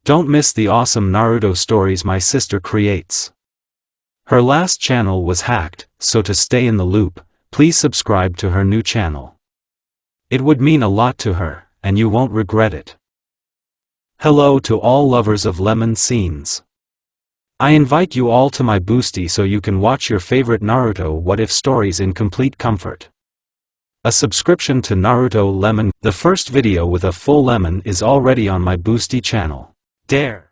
Don't miss the awesome Naruto stories my sister creates. Her last channel was hacked, so to stay in the loop, please subscribe to her new channel. It would mean a lot to her, and you won't regret it. Hello to all lovers of lemon scenes. I invite you all to my boosty so you can watch your favorite Naruto What If stories in complete comfort. A subscription to Naruto Lemon, the first video with a full lemon, is already on my boosty channel. Dare!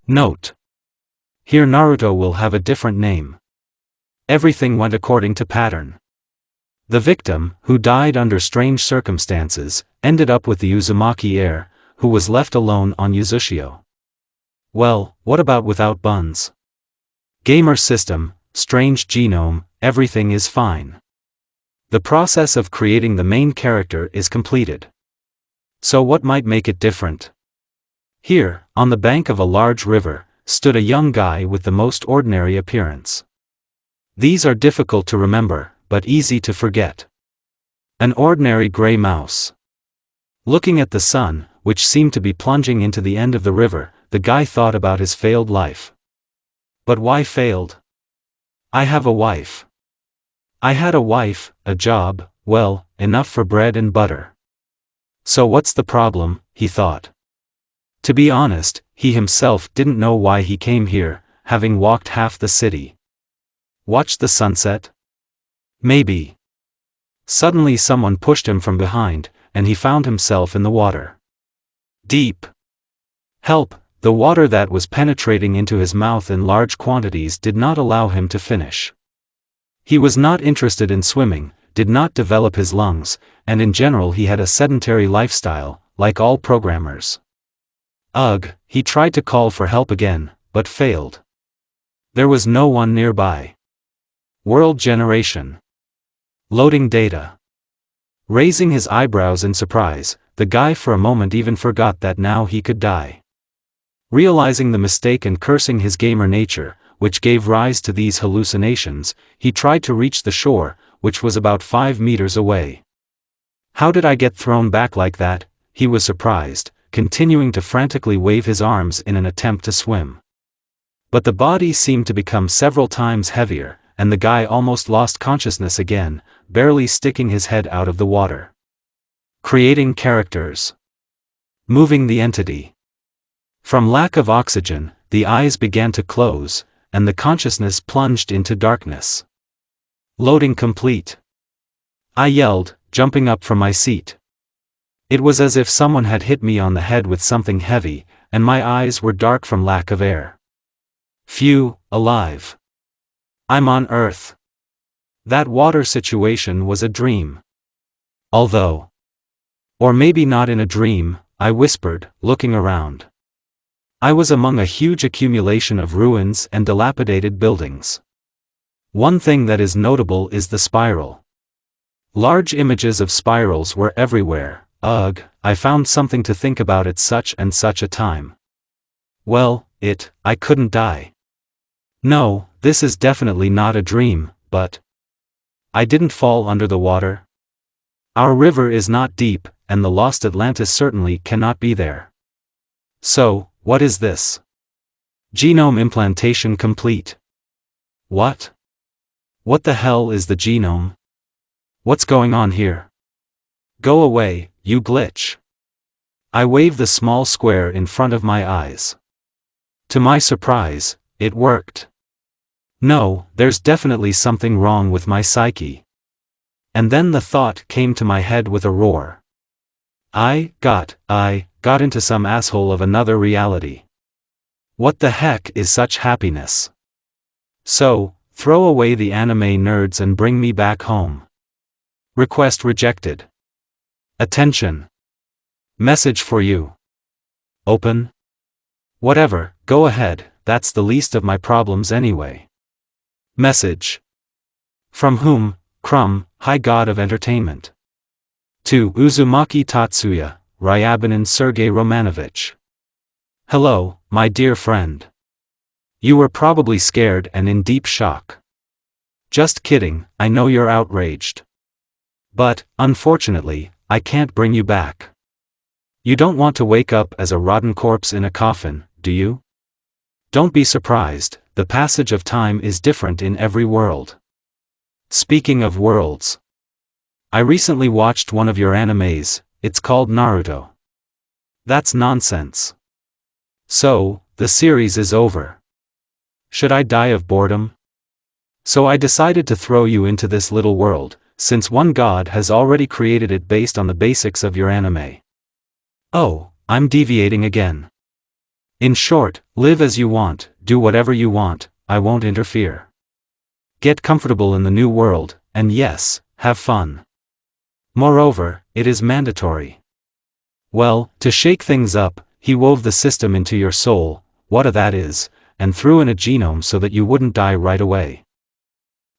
Note: here Naruto will have a different name. Everything went according to pattern. The victim, who died under strange circumstances, ended up with the Uzumaki heir, who was left alone on Uzushio. Well, what about without buns? Gamer system, strange genome, everything is fine. The process of creating the main character is completed. So what might make it different? Here, on the bank of a large river, stood a young guy with the most ordinary appearance. These are difficult to remember, but easy to forget. An ordinary gray mouse. Looking at the sun, which seemed to be plunging into the end of the river, the guy thought about his failed life. But why failed? I have a wife. I had a wife, a job, well, enough for bread and butter. So what's the problem, he thought. To be honest, he himself didn't know why he came here, having walked half the city. Watch the sunset? Maybe. Suddenly someone pushed him from behind, and he found himself in the water. Deep. Help! The water that was penetrating into his mouth in large quantities did not allow him to finish. He was not interested in swimming, did not develop his lungs, and in general he had a sedentary lifestyle, like all programmers. Ugh, he tried to call for help again, but failed. There was no one nearby. World generation. Loading data. Raising his eyebrows in surprise, the guy for a moment even forgot that now he could die. Realizing the mistake and cursing his gamer nature, which gave rise to these hallucinations, he tried to reach the shore, which was about 5 meters away. How did I get thrown back like that? He was surprised, continuing to frantically wave his arms in an attempt to swim. But the body seemed to become several times heavier, and the guy almost lost consciousness again, barely sticking his head out of the water. Creating characters. Moving the entity. From lack of oxygen, the eyes began to close, and the consciousness plunged into darkness. Loading complete. I yelled, jumping up from my seat. It was as if someone had hit me on the head with something heavy, and my eyes were dark from lack of air. Phew, alive. I'm on Earth. That water situation was a dream. Although. Or maybe not in a dream, I whispered, looking around. I was among a huge accumulation of ruins and dilapidated buildings. One thing that is notable is the spiral. Large images of spirals were everywhere. Ugh, I found something to think about at such and such a time. Well, I couldn't die. No, this is definitely not a dream, but I didn't fall under the water. Our river is not deep, and the lost Atlantis certainly cannot be there. So, what is this? Genome implantation complete. What? What the hell is the genome? What's going on here? Go away, you glitch. I waved the small square in front of my eyes. To my surprise, it worked. No, there's definitely something wrong with my psyche. And then the thought came to my head with a roar. I got into some asshole of another reality. What the heck is such happiness? So, throw away the anime nerds and bring me back home. Request rejected. Attention. Message for you. Open? Whatever, go ahead, that's the least of my problems anyway. Message. From whom? Crumb, High God of Entertainment. To Uzumaki Tatsuya, Ryabanin Sergei Romanovich. Hello, my dear friend. You were probably scared and in deep shock. Just kidding, I know you're outraged. But, unfortunately, I can't bring you back. You don't want to wake up as a rotten corpse in a coffin, do you? Don't be surprised, the passage of time is different in every world. Speaking of worlds, I recently watched one of your animes, it's called Naruto. That's nonsense. So, the series is over. Should I die of boredom? So I decided to throw you into this little world, since one god has already created it based on the basics of your anime. Oh, I'm deviating again. In short, live as you want, do whatever you want, I won't interfere. Get comfortable in the new world, and yes, have fun. Moreover, it is mandatory. Well, to shake things up, he wove the system into your soul, what that is, and threw in a genome so that you wouldn't die right away.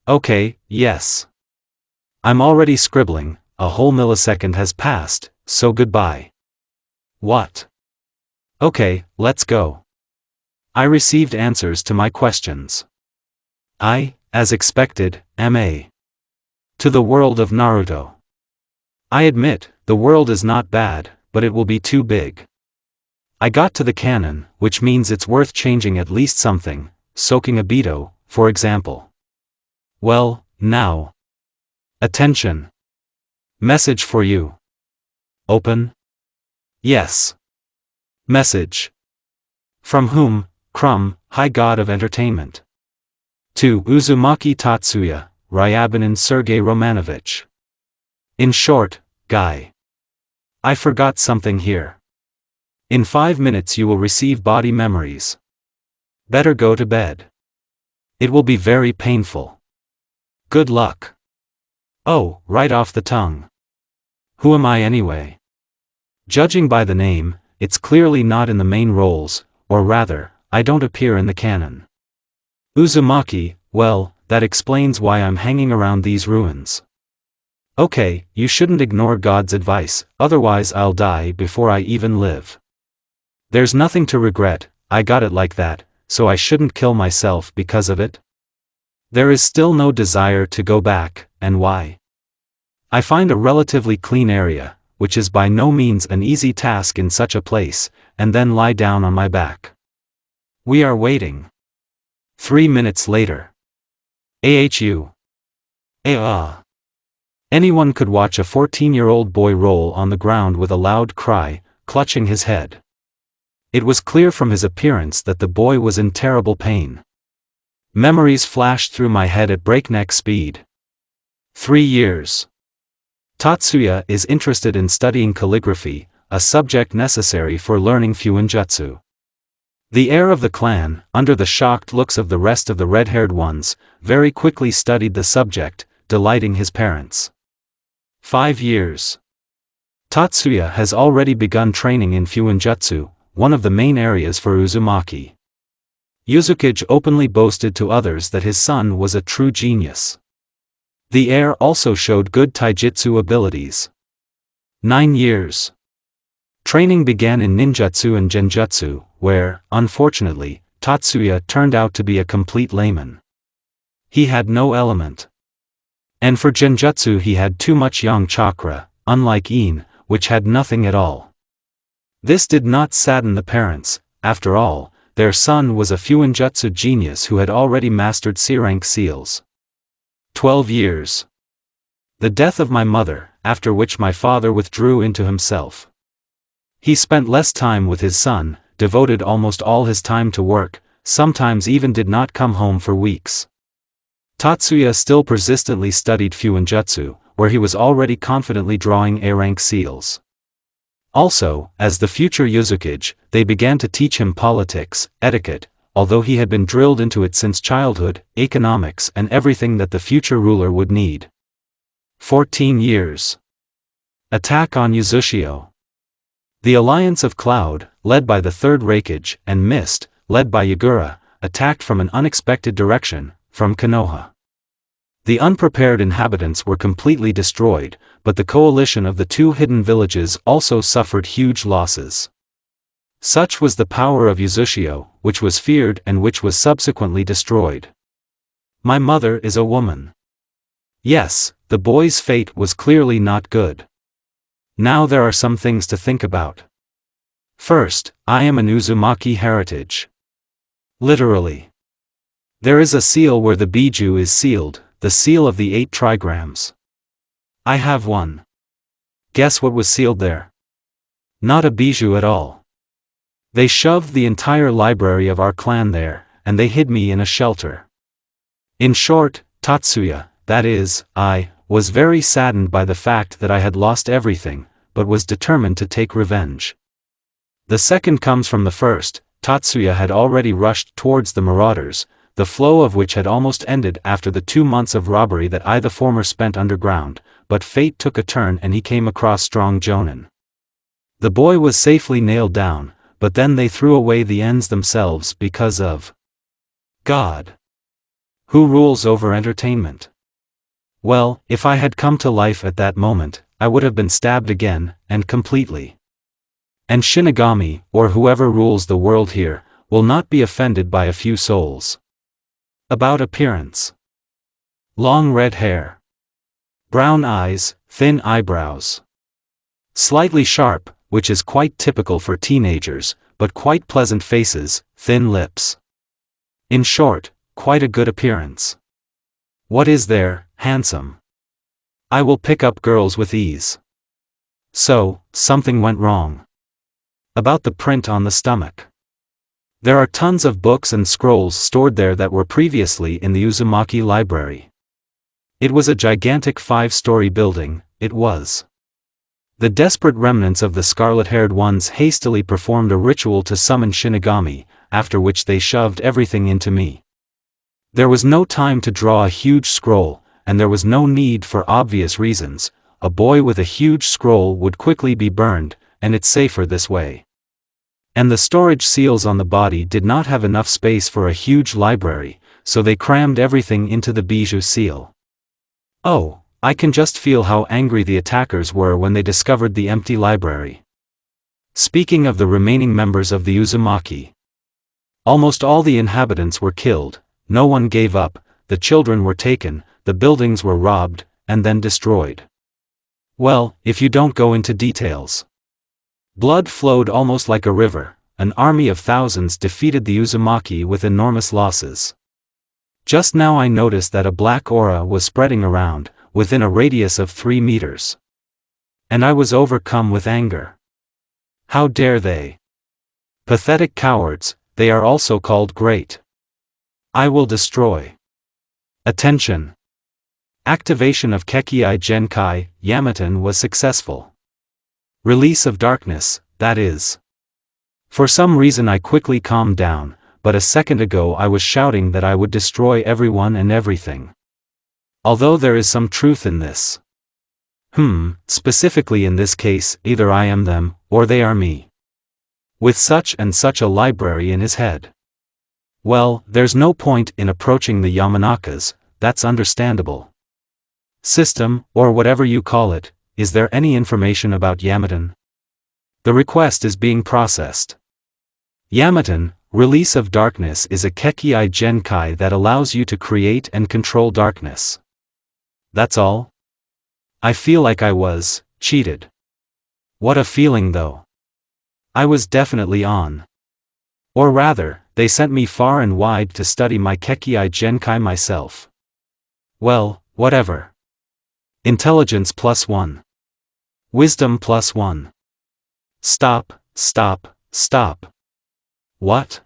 Okay, yes. I'm already scribbling, a whole millisecond has passed, so goodbye. What? Okay, let's go. I received answers to my questions. I, as expected, am to the world of Naruto. I admit, the world is not bad, but it will be too big. I got to the canon, which means it's worth changing at least something, soaking a Beto, for example. Well, now. Attention. Message for you. Open? Yes. Message. From whom? Crumb, High God of Entertainment. To Uzumaki Tatsuya, Ryabanin Sergei Romanovich. In short, Guy. I forgot something here. In 5 minutes you will receive body memories. Better go to bed. It will be very painful. Good luck. Oh, right off the tongue. Who am I anyway? Judging by the name, it's clearly not in the main roles, or rather, I don't appear in the canon. Uzumaki, well, that explains why I'm hanging around these ruins. Okay, you shouldn't ignore God's advice, otherwise I'll die before I even live. There's nothing to regret, I got it like that, so I shouldn't kill myself because of it? There is still no desire to go back, and why? I find a relatively clean area, which is by no means an easy task in such a place, and then lie down on my back. We are waiting. 3 minutes later. AHU. Anyone could watch a 14-year-old boy roll on the ground with a loud cry, clutching his head. It was clear from his appearance that the boy was in terrible pain. Memories flashed through my head at breakneck speed. 3 years. Tatsuya is interested in studying calligraphy, a subject necessary for learning Fuinjutsu. The heir of the clan, under the shocked looks of the rest of the red-haired ones, very quickly studied the subject, delighting his parents. 5 years. Tatsuya has already begun training in Fuinjutsu, one of the main areas for Uzumaki. Yuzukage openly boasted to others that his son was a true genius. The heir also showed good taijutsu abilities. 9 years. Training began in ninjutsu and genjutsu, where, unfortunately, Tatsuya turned out to be a complete layman. He had no element. And for genjutsu he had too much yang chakra, unlike Yin, which had nothing at all. This did not sadden the parents, after all, their son was a Fuinjutsu genius who had already mastered C-rank seals. 12 years. The death of my mother, after which my father withdrew into himself. He spent less time with his son, devoted almost all his time to work, sometimes even did not come home for weeks. Tatsuya still persistently studied Fuinjutsu, where he was already confidently drawing A-rank seals. Also, as the future Yuzukage, they began to teach him politics, etiquette, although he had been drilled into it since childhood, economics and everything that the future ruler would need. 14 years. Attack on Uzushio. The Alliance of Cloud, led by the Third Raikage, and Mist, led by Yagura, attacked from an unexpected direction, from Konoha. The unprepared inhabitants were completely destroyed, but the coalition of the 2 hidden villages also suffered huge losses. Such was the power of Uzushio, which was feared and which was subsequently destroyed. My mother is a woman. Yes, the boy's fate was clearly not good. Now there are some things to think about. First, I am an Uzumaki heritage. Literally. There is a seal where the bijou is sealed, the seal of the 8 trigrams. I have one. Guess what was sealed there? Not a bijou at all. They shoved the entire library of our clan there, and they hid me in a shelter. In short, Tatsuya, that is, I, was very saddened by the fact that I had lost everything, but was determined to take revenge. The second comes from the first. Tatsuya had already rushed towards the marauders, the flow of which had almost ended after the 2 months of robbery that I the former spent underground, but fate took a turn and he came across strong Jonin. The boy was safely nailed down, but then they threw away the ends themselves because of God. Who rules over entertainment? Well, if I had come to life at that moment, I would have been stabbed again, and completely. And Shinigami, or whoever rules the world here, will not be offended by a few souls. About appearance. Long red hair. Brown eyes, thin eyebrows. Slightly sharp, which is quite typical for teenagers, but quite pleasant faces, thin lips. In short, quite a good appearance. What is there, handsome? I will pick up girls with ease. So, something went wrong. About the print on the stomach. There are tons of books and scrolls stored there that were previously in the Uzumaki library. It was a gigantic 5-story building, it was. The desperate remnants of the scarlet-haired ones hastily performed a ritual to summon Shinigami, after which they shoved everything into me. There was no time to draw a huge scroll, and there was no need for obvious reasons. A boy with a huge scroll would quickly be burned, and it's safer this way. And the storage seals on the body did not have enough space for a huge library, so they crammed everything into the bijou seal. Oh, I can just feel how angry the attackers were when they discovered the empty library. Speaking of the remaining members of the Uzumaki. Almost all the inhabitants were killed, no one gave up, the children were taken, the buildings were robbed, and then destroyed. Well, if you don't go into details. Blood flowed almost like a river, an army of thousands defeated the Uzumaki with enormous losses. Just now I noticed that a black aura was spreading around, within a radius of 3 meters. And I was overcome with anger. How dare they? Pathetic cowards, they are also called great. I will destroy. Attention! Activation of Kekkei Genkai, Yamaten was successful. Release of darkness, that is. For some reason I quickly calmed down, but a second ago I was shouting that I would destroy everyone and everything. Although there is some truth in this. Specifically in this case, either I am them, or they are me. With such and such a library in his head. Well, there's no point in approaching the Yamanakas, that's understandable. System, or whatever you call it, is there any information about Yamaten? The request is being processed. Yamaten, release of darkness is a Kekkei Genkai that allows you to create and control darkness. That's all? I feel like I was cheated. What a feeling though. I was definitely on. Or rather, they sent me far and wide to study my Kekkei Genkai myself. Well, whatever. Intelligence +1. Wisdom +1. Stop, stop, stop. What?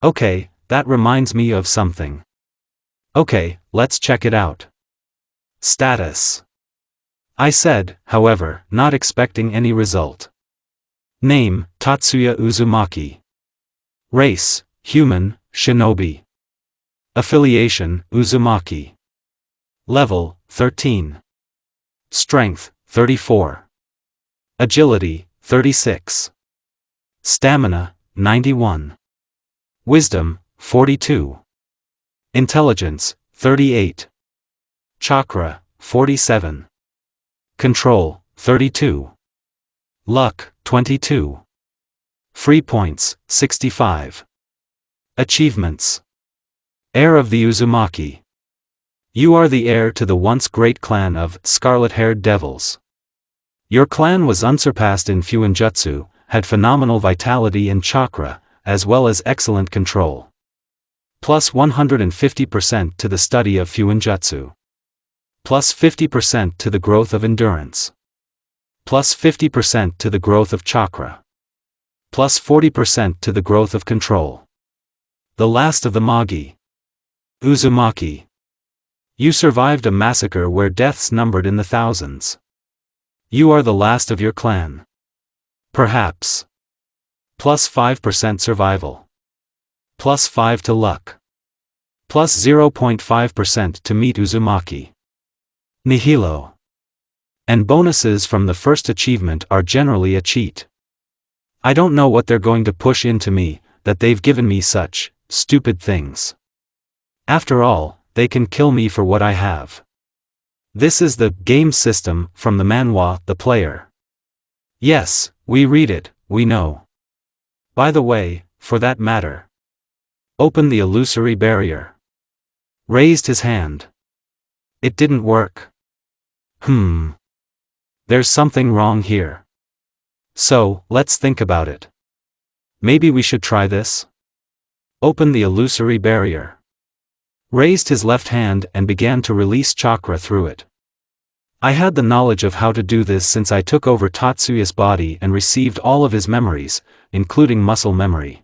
Okay, that reminds me of something. Okay, let's check it out. Status. I said, however, not expecting any result. Name, Tatsuya Uzumaki. Race, human, shinobi. Affiliation, Uzumaki. Level, 13. Strength, 34. Agility, 36. Stamina, 91. Wisdom, 42. Intelligence, 38. Chakra, 47. Control, 32. Luck, 22. Free points, 65. Achievements. Heir of the Uzumaki. You are the heir to the once great clan of Scarlet-Haired Devils. Your clan was unsurpassed in Fuinjutsu, had phenomenal vitality and chakra, as well as excellent control. Plus 150% to the study of Fuinjutsu. Plus 50% to the growth of endurance. Plus 50% to the growth of chakra. Plus 40% to the growth of control. The last of the Magi. Uzumaki. You survived a massacre where deaths numbered in the thousands. You are the last of your clan. Perhaps. Plus 5% survival. Plus 5 to luck. Plus 0.5% to meet Uzumaki. Nihilo. And bonuses from the first achievement are generally a cheat. I don't know what they're going to push into me, that they've given me such stupid things. After all, they can kill me for what I have. This is the game system from the manhwa, The Player. Yes, we read it, we know. By the way, for that matter. Open the illusory barrier. Raised his hand. It didn't work. There's something wrong here. So, let's think about it. Maybe we should try this? Open the illusory barrier. Raised his left hand and began to release chakra through it. I had the knowledge of how to do this since I took over Tatsuya's body and received all of his memories, including muscle memory.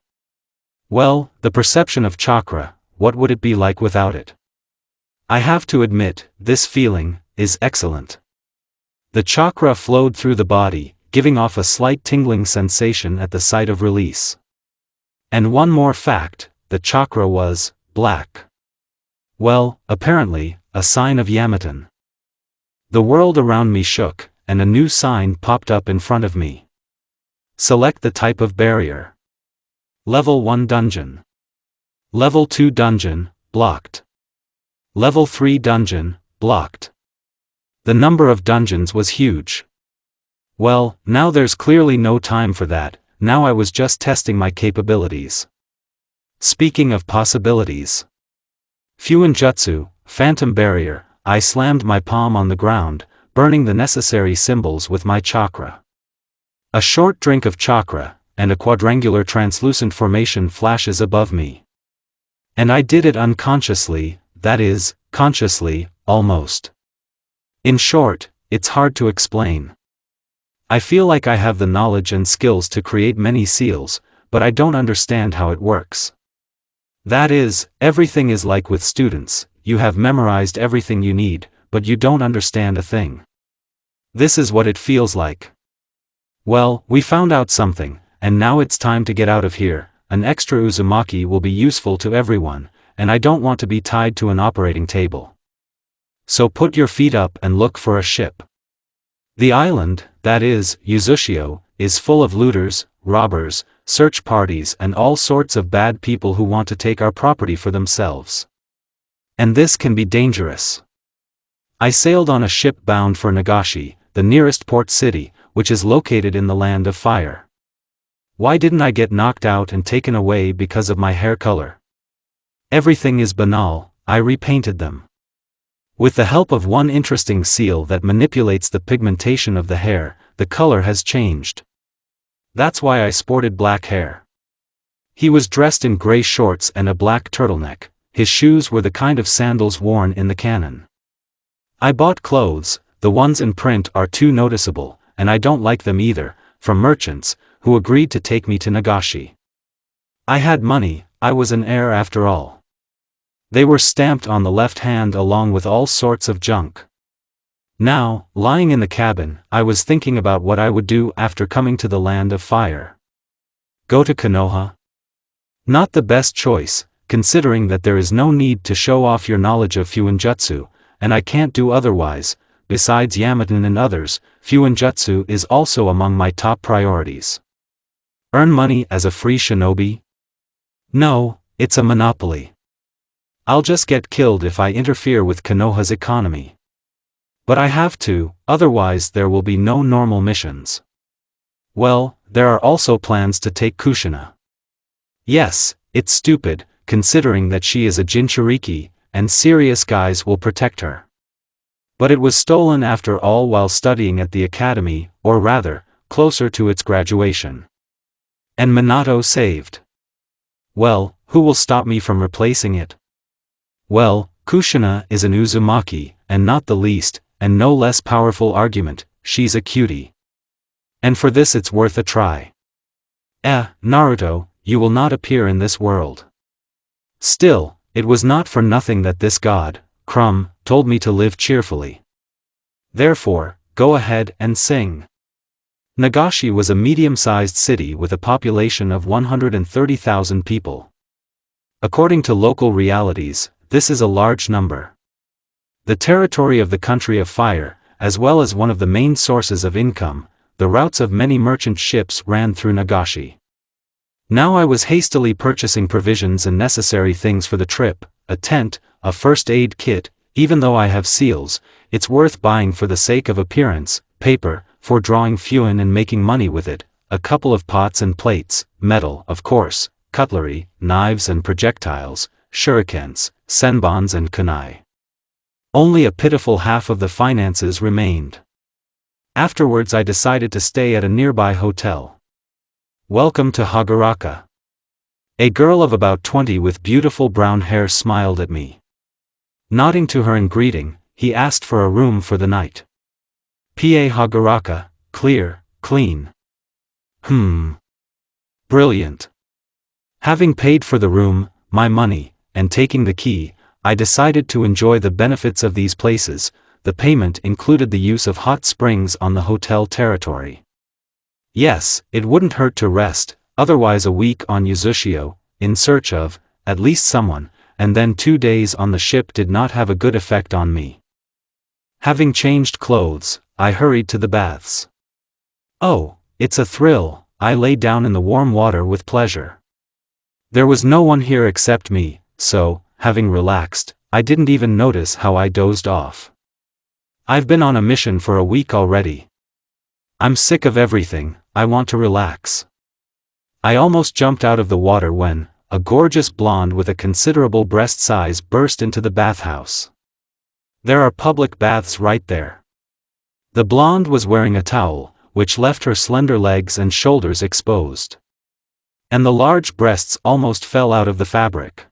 Well, the perception of chakra, what would it be like without it? I have to admit, this feeling is excellent. The chakra flowed through the body, giving off a slight tingling sensation at the site of release. And one more fact, the chakra was black. Well, apparently, a sign of Yamaton. The world around me shook, and a new sign popped up in front of me. Select the type of barrier. Level 1 dungeon. Level 2 dungeon, blocked. Level 3 dungeon, blocked. The number of dungeons was huge. Well, now there's clearly no time for that, now I was just testing my capabilities. Speaking of possibilities. Fuinjutsu, Phantom Barrier, I slammed my palm on the ground, burning the necessary symbols with my chakra. A short drink of chakra, and a quadrangular translucent formation flashes above me. And I did it unconsciously, that is, consciously, almost. In short, it's hard to explain. I feel like I have the knowledge and skills to create many seals, but I don't understand how it works. That is, everything is like with students, you have memorized everything you need, but you don't understand a thing. This is what it feels like. Well, we found out something, and now it's time to get out of here. An extra Uzumaki will be useful to everyone, and I don't want to be tied to an operating table. So put your feet up and look for a ship. The island, that is, Uzushio, is full of looters, robbers, search parties and all sorts of bad people who want to take our property for themselves. And this can be dangerous. I sailed on a ship bound for Nagashi, the nearest port city, which is located in the Land of Fire. Why didn't I get knocked out and taken away because of my hair color? Everything is banal, I repainted them. With the help of one interesting seal that manipulates the pigmentation of the hair, the color has changed. That's why I sported black hair. He was dressed in gray shorts and a black turtleneck, his shoes were the kind of sandals worn in the canon. I bought clothes, the ones in print are too noticeable, and I don't like them either, from merchants, who agreed to take me to Nagashi. I had money, I was an heir after all. They were stamped on the left hand along with all sorts of junk. Now, lying in the cabin, I was thinking about what I would do after coming to the Land of Fire. Go to Konoha? Not the best choice, considering that there is no need to show off your knowledge of Fuinjutsu, and I can't do otherwise. Besides Yamaton and others, Fuinjutsu is also among my top priorities. Earn money as a free shinobi? No, it's a monopoly. I'll just get killed if I interfere with Konoha's economy. But I have to, otherwise there will be no normal missions. Well, there are also plans to take Kushina. Yes, it's stupid, considering that she is a Jinchuriki, and serious guys will protect her. But it was stolen after all while studying at the academy, or rather, closer to its graduation. And Minato saved. Well, who will stop me from replacing it? Well, Kushina is an Uzumaki, and not the least, and no less powerful argument, she's a cutie. And for this it's worth a try. Naruto, you will not appear in this world. Still, it was not for nothing that this god, Crumb, told me to live cheerfully. Therefore, go ahead and sing. Nagashi was a medium-sized city with a population of 130,000 people. According to local realities, this is a large number. The territory of the Country of Fire, as well as one of the main sources of income, the routes of many merchant ships ran through Nagashi. Now I was hastily purchasing provisions and necessary things for the trip, a tent, a first aid kit. Even though I have seals, it's worth buying for the sake of appearance, paper, for drawing fuin and making money with it, a couple of pots and plates, metal, of course, cutlery, knives and projectiles, shurikens, senbons and kunai. Only a pitiful half of the finances remained. Afterwards I decided to stay at a nearby hotel. Welcome to Hagaraka. A girl of about 20 with beautiful brown hair smiled at me. Nodding to her in greeting, he asked for a room for the night. Pa Hagaraka, clear, clean. Brilliant. Having paid for the room, my money, and taking the key, I decided to enjoy the benefits of these places. The payment included the use of hot springs on the hotel territory. Yes, it wouldn't hurt to rest, otherwise a week on Uzushio, in search of, at least someone, and then 2 days on the ship did not have a good effect on me. Having changed clothes, I hurried to the baths. Oh, it's a thrill, I lay down in the warm water with pleasure. There was no one here except me, so, having relaxed, I didn't even notice how I dozed off. I've been on a mission for a week already. I'm sick of everything, I want to relax. I almost jumped out of the water when, a gorgeous blonde with a considerable breast size burst into the bathhouse. There are public baths right there. The blonde was wearing a towel, which left her slender legs and shoulders exposed. And the large breasts almost fell out of the fabric.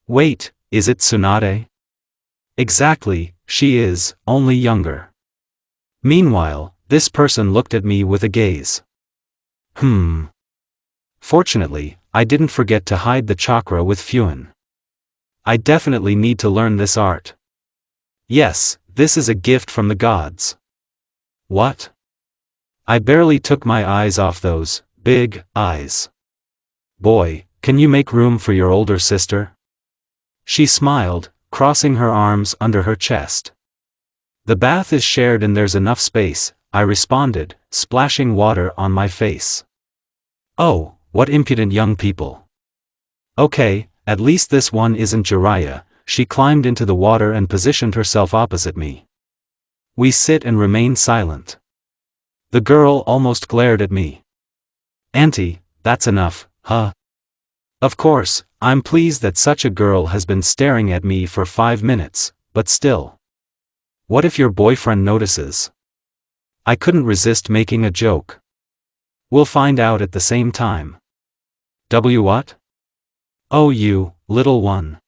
Wait, is it Tsunade? Exactly, she is, only younger. Meanwhile, this person looked at me with a gaze. Fortunately, I didn't forget to hide the chakra with fuin. I definitely need to learn this art. Yes, this is a gift from the gods. What? I barely took my eyes off those big eyes. Boy, can you make room for your older sister? She smiled, crossing her arms under her chest. The bath is shared and there's enough space, I responded, splashing water on my face. Oh, what impudent young people. Okay, at least this one isn't Jiraiya. She climbed into the water and positioned herself opposite me. We sit and remain silent. The girl almost glared at me. Auntie, that's enough, huh? Of course, I'm pleased that such a girl has been staring at me for 5 minutes, but still. What if your boyfriend notices? I couldn't resist making a joke. We'll find out at the same time. What? Oh, you, little one.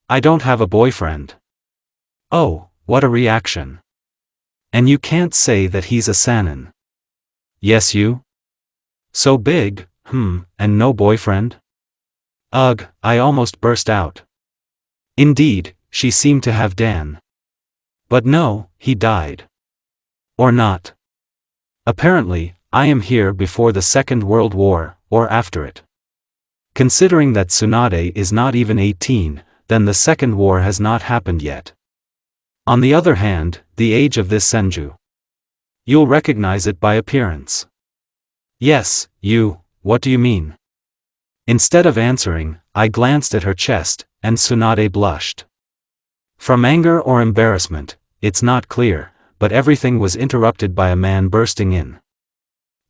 I don't have a boyfriend. Oh, what a reaction. And you can't say that he's a Sannin. Yes you? So big, and no boyfriend? Ugh, I almost burst out. Indeed, she seemed to have Dan. But no, he died. Or not. Apparently, I am here before the Second World War, or after it. Considering that Tsunade is not even 18, then the Second War has not happened yet. On the other hand, the age of this Senju. You'll recognize it by appearance. Yes, you, what do you mean? Instead of answering, I glanced at her chest, and Tsunade blushed. From anger or embarrassment, it's not clear, but everything was interrupted by a man bursting in.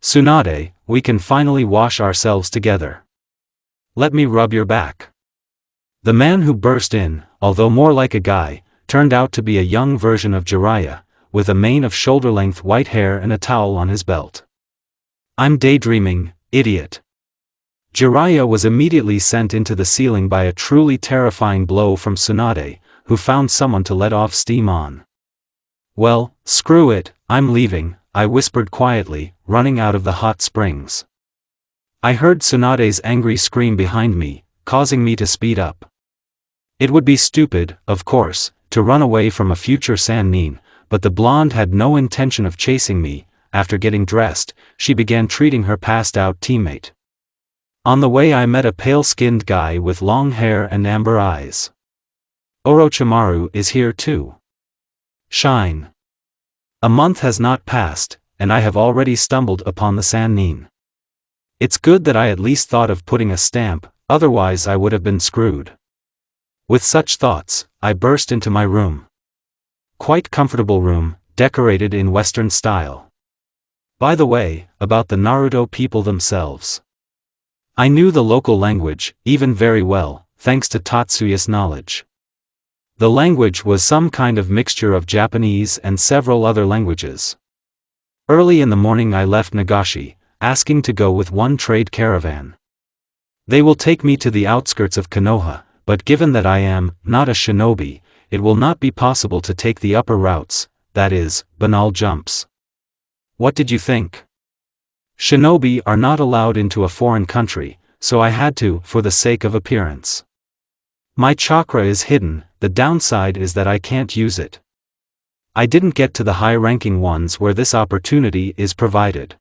Tsunade, we can finally wash ourselves together. Let me rub your back. The man who burst in, although more like a guy, turned out to be a young version of Jiraiya, with a mane of shoulder-length white hair and a towel on his belt. I'm daydreaming, idiot. Jiraiya was immediately sent into the ceiling by a truly terrifying blow from Tsunade, who found someone to let off steam on. Well, screw it, I'm leaving, I whispered quietly, running out of the hot springs. I heard Tsunade's angry scream behind me, causing me to speed up. It would be stupid, of course, to run away from a future Sannin, but the blonde had no intention of chasing me. After getting dressed, she began treating her passed-out teammate. On the way I met a pale-skinned guy with long hair and amber eyes. Orochimaru is here too. Shine. A month has not passed, and I have already stumbled upon the Sannin. It's good that I at least thought of putting a stamp, otherwise I would have been screwed. With such thoughts, I burst into my room. Quite comfortable room, decorated in Western style. By the way, about the Naruto people themselves. I knew the local language, even very well, thanks to Tatsuya's knowledge. The language was some kind of mixture of Japanese and several other languages. Early in the morning I left Nagashi, asking to go with one trade caravan. They will take me to the outskirts of Konoha, but given that I am not a shinobi, it will not be possible to take the upper routes, that is, banal jumps. What did you think? Shinobi are not allowed into a foreign country, so I had to, for the sake of appearance. My chakra is hidden, the downside is that I can't use it. I didn't get to the high-ranking ones where this opportunity is provided.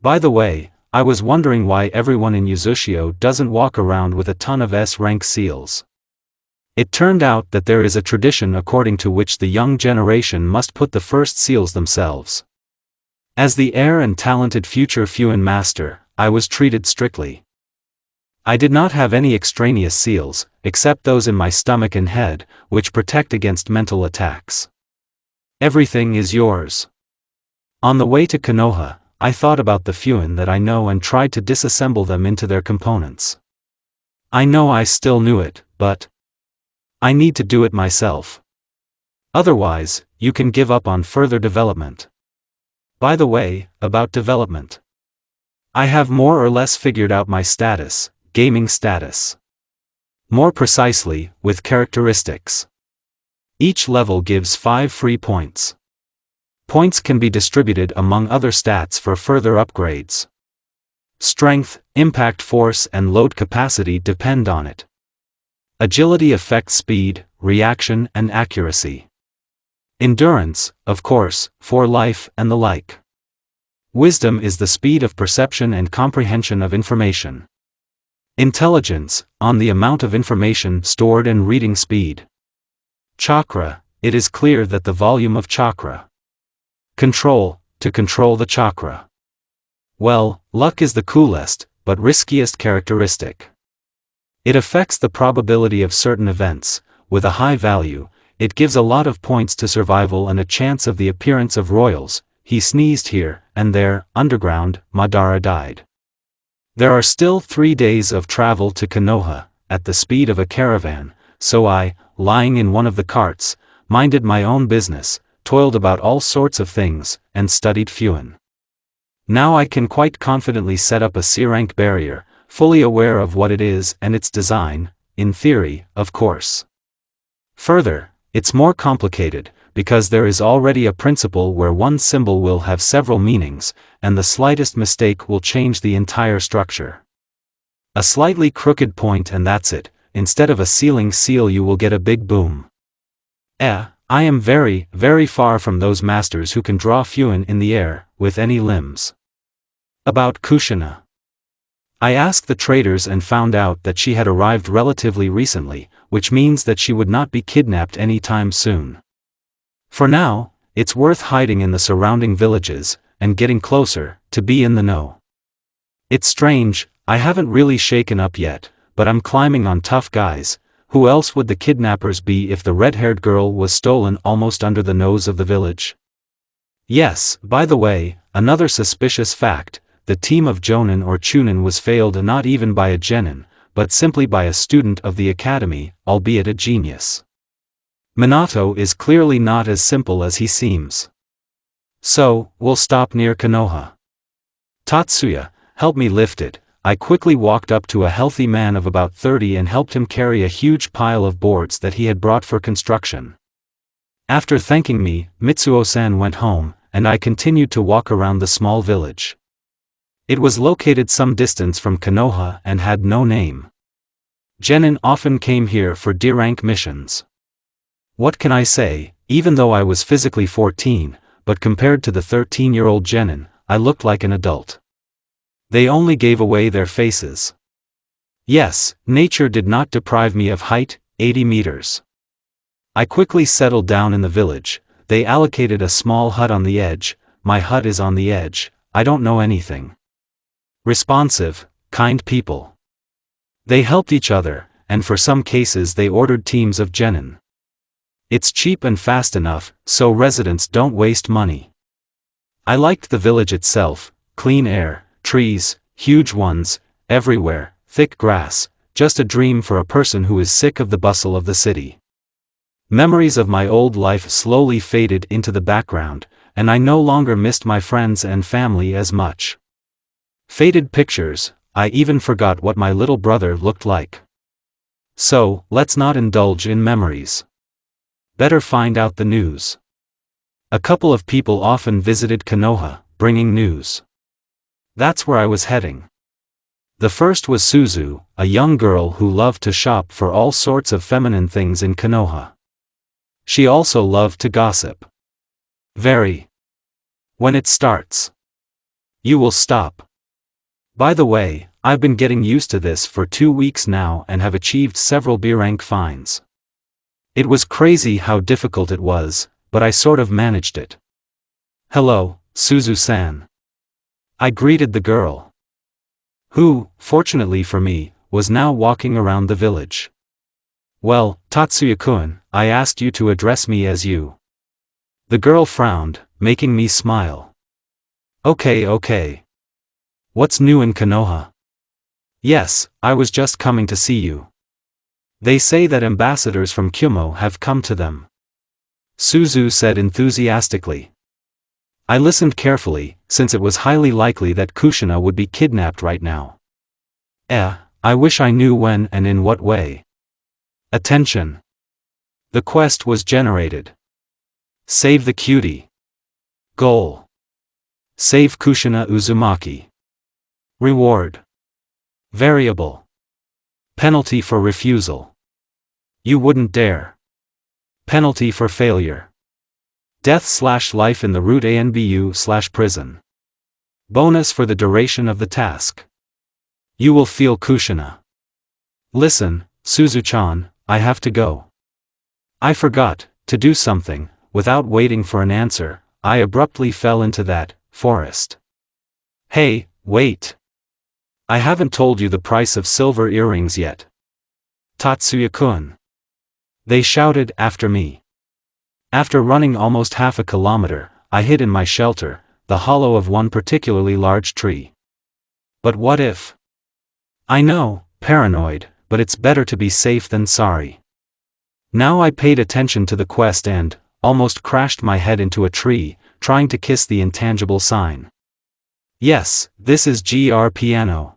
By the way, I was wondering why everyone in Uzushio doesn't walk around with a ton of S-rank seals. It turned out that there is a tradition according to which the young generation must put the first seals themselves. As the heir and talented future Fuin master, I was treated strictly. I did not have any extraneous seals, except those in my stomach and head, which protect against mental attacks. Everything is yours. On the way to Konoha, I thought about the Fuin that I know and tried to disassemble them into their components. I know I still knew it, but I need to do it myself. Otherwise, you can give up on further development. By the way, about development. I have more or less figured out my status, gaming status. More precisely, with characteristics. Each level gives 5 free points. Points can be distributed among other stats for further upgrades. Strength, impact force and load capacity depend on it. Agility affects speed, reaction and accuracy. Endurance, of course, for life and the like. Wisdom is the speed of perception and comprehension of information. Intelligence, on the amount of information stored and reading speed. Chakra, it is clear that the volume of chakra. Control, to control the chakra. Well, luck is the coolest, but riskiest characteristic. It affects the probability of certain events. With a high value, it gives a lot of points to survival and a chance of the appearance of royals. He sneezed here, and there, underground, Madara died. There are still 3 days of travel to Konoha, at the speed of a caravan, so I, lying in one of the carts, minded my own business, toiled about all sorts of things, and studied Fuin. Now I can quite confidently set up a C-rank barrier, fully aware of what it is and its design, in theory, of course. Further, it's more complicated, because there is already a principle where one symbol will have several meanings, and the slightest mistake will change the entire structure. A slightly crooked point and that's it, instead of a ceiling seal you will get a big boom. I am very, very far from those masters who can draw Fuin in the air, with any limbs. About Kushina. I asked the traders and found out that she had arrived relatively recently, which means that she would not be kidnapped anytime soon. For now, it's worth hiding in the surrounding villages, and getting closer, to be in the know. It's strange, I haven't really shaken up yet, but I'm climbing on tough guys. Who else would the kidnappers be if the red-haired girl was stolen almost under the nose of the village? Yes, by the way, another suspicious fact, the team of Jonin or Chunin was failed not even by a genin, but simply by a student of the academy, albeit a genius. Minato is clearly not as simple as he seems. So, we'll stop near Konoha. Tatsuya, help me lift it. I quickly walked up to a healthy man of about 30 and helped him carry a huge pile of boards that he had brought for construction. After thanking me, Mitsuo-san went home, and I continued to walk around the small village. It was located some distance from Konoha and had no name. Genin often came here for D-rank missions. What can I say, even though I was physically 14, but compared to the 13-year-old Genin, I looked like an adult. They only gave away their faces. Yes, nature did not deprive me of height, 80 meters. I quickly settled down in the village. They allocated a small hut on the edge. My hut is on the edge. I don't know anything. Responsive, kind people. They helped each other, and for some cases they ordered teams of genin. It's cheap and fast enough, so residents don't waste money. I liked the village itself, clean air, trees, huge ones, everywhere, thick grass, just a dream for a person who is sick of the bustle of the city. Memories of my old life slowly faded into the background, and I no longer missed my friends and family as much. Faded pictures, I even forgot what my little brother looked like. So, let's not indulge in memories. Better find out the news. A couple of people often visited Konoha, bringing news. That's where I was heading. The first was Suzu, a young girl who loved to shop for all sorts of feminine things in Konoha. She also loved to gossip. Very. When it starts, you will stop. By the way, I've been getting used to this for 2 weeks now and have achieved several B-rank finds. It was crazy how difficult it was, but I sort of managed it. Hello, Suzu-san. I greeted the girl, who, fortunately for me, was now walking around the village. Well, Tatsuya-kun, I asked you to address me as you. The girl frowned, making me smile. Okay. What's new in Konoha? Yes, I was just coming to see you. They say that ambassadors from Kyumo have come to them. Suzu said enthusiastically. I listened carefully, since it was highly likely that Kushina would be kidnapped right now. I wish I knew when and in what way. Attention. The quest was generated. Save the cutie. Goal. Save Kushina Uzumaki. Reward. Variable. Penalty for refusal. You wouldn't dare. Penalty for failure. Death/life in the root ANBU/prison. Bonus for the duration of the task. You will feel Kushina. Listen, Suzu-chan, I have to go. I forgot to do something. Without waiting for an answer, I abruptly fell into that forest. Hey, wait. I haven't told you the price of silver earrings yet. Tatsuya-kun. They shouted after me. After running almost half a kilometer, I hid in my shelter, the hollow of one particularly large tree. But what if? I know, paranoid, but it's better to be safe than sorry. Now I paid attention to the quest and, almost crashed my head into a tree, trying to kiss the intangible sign. Yes, this is GR piano.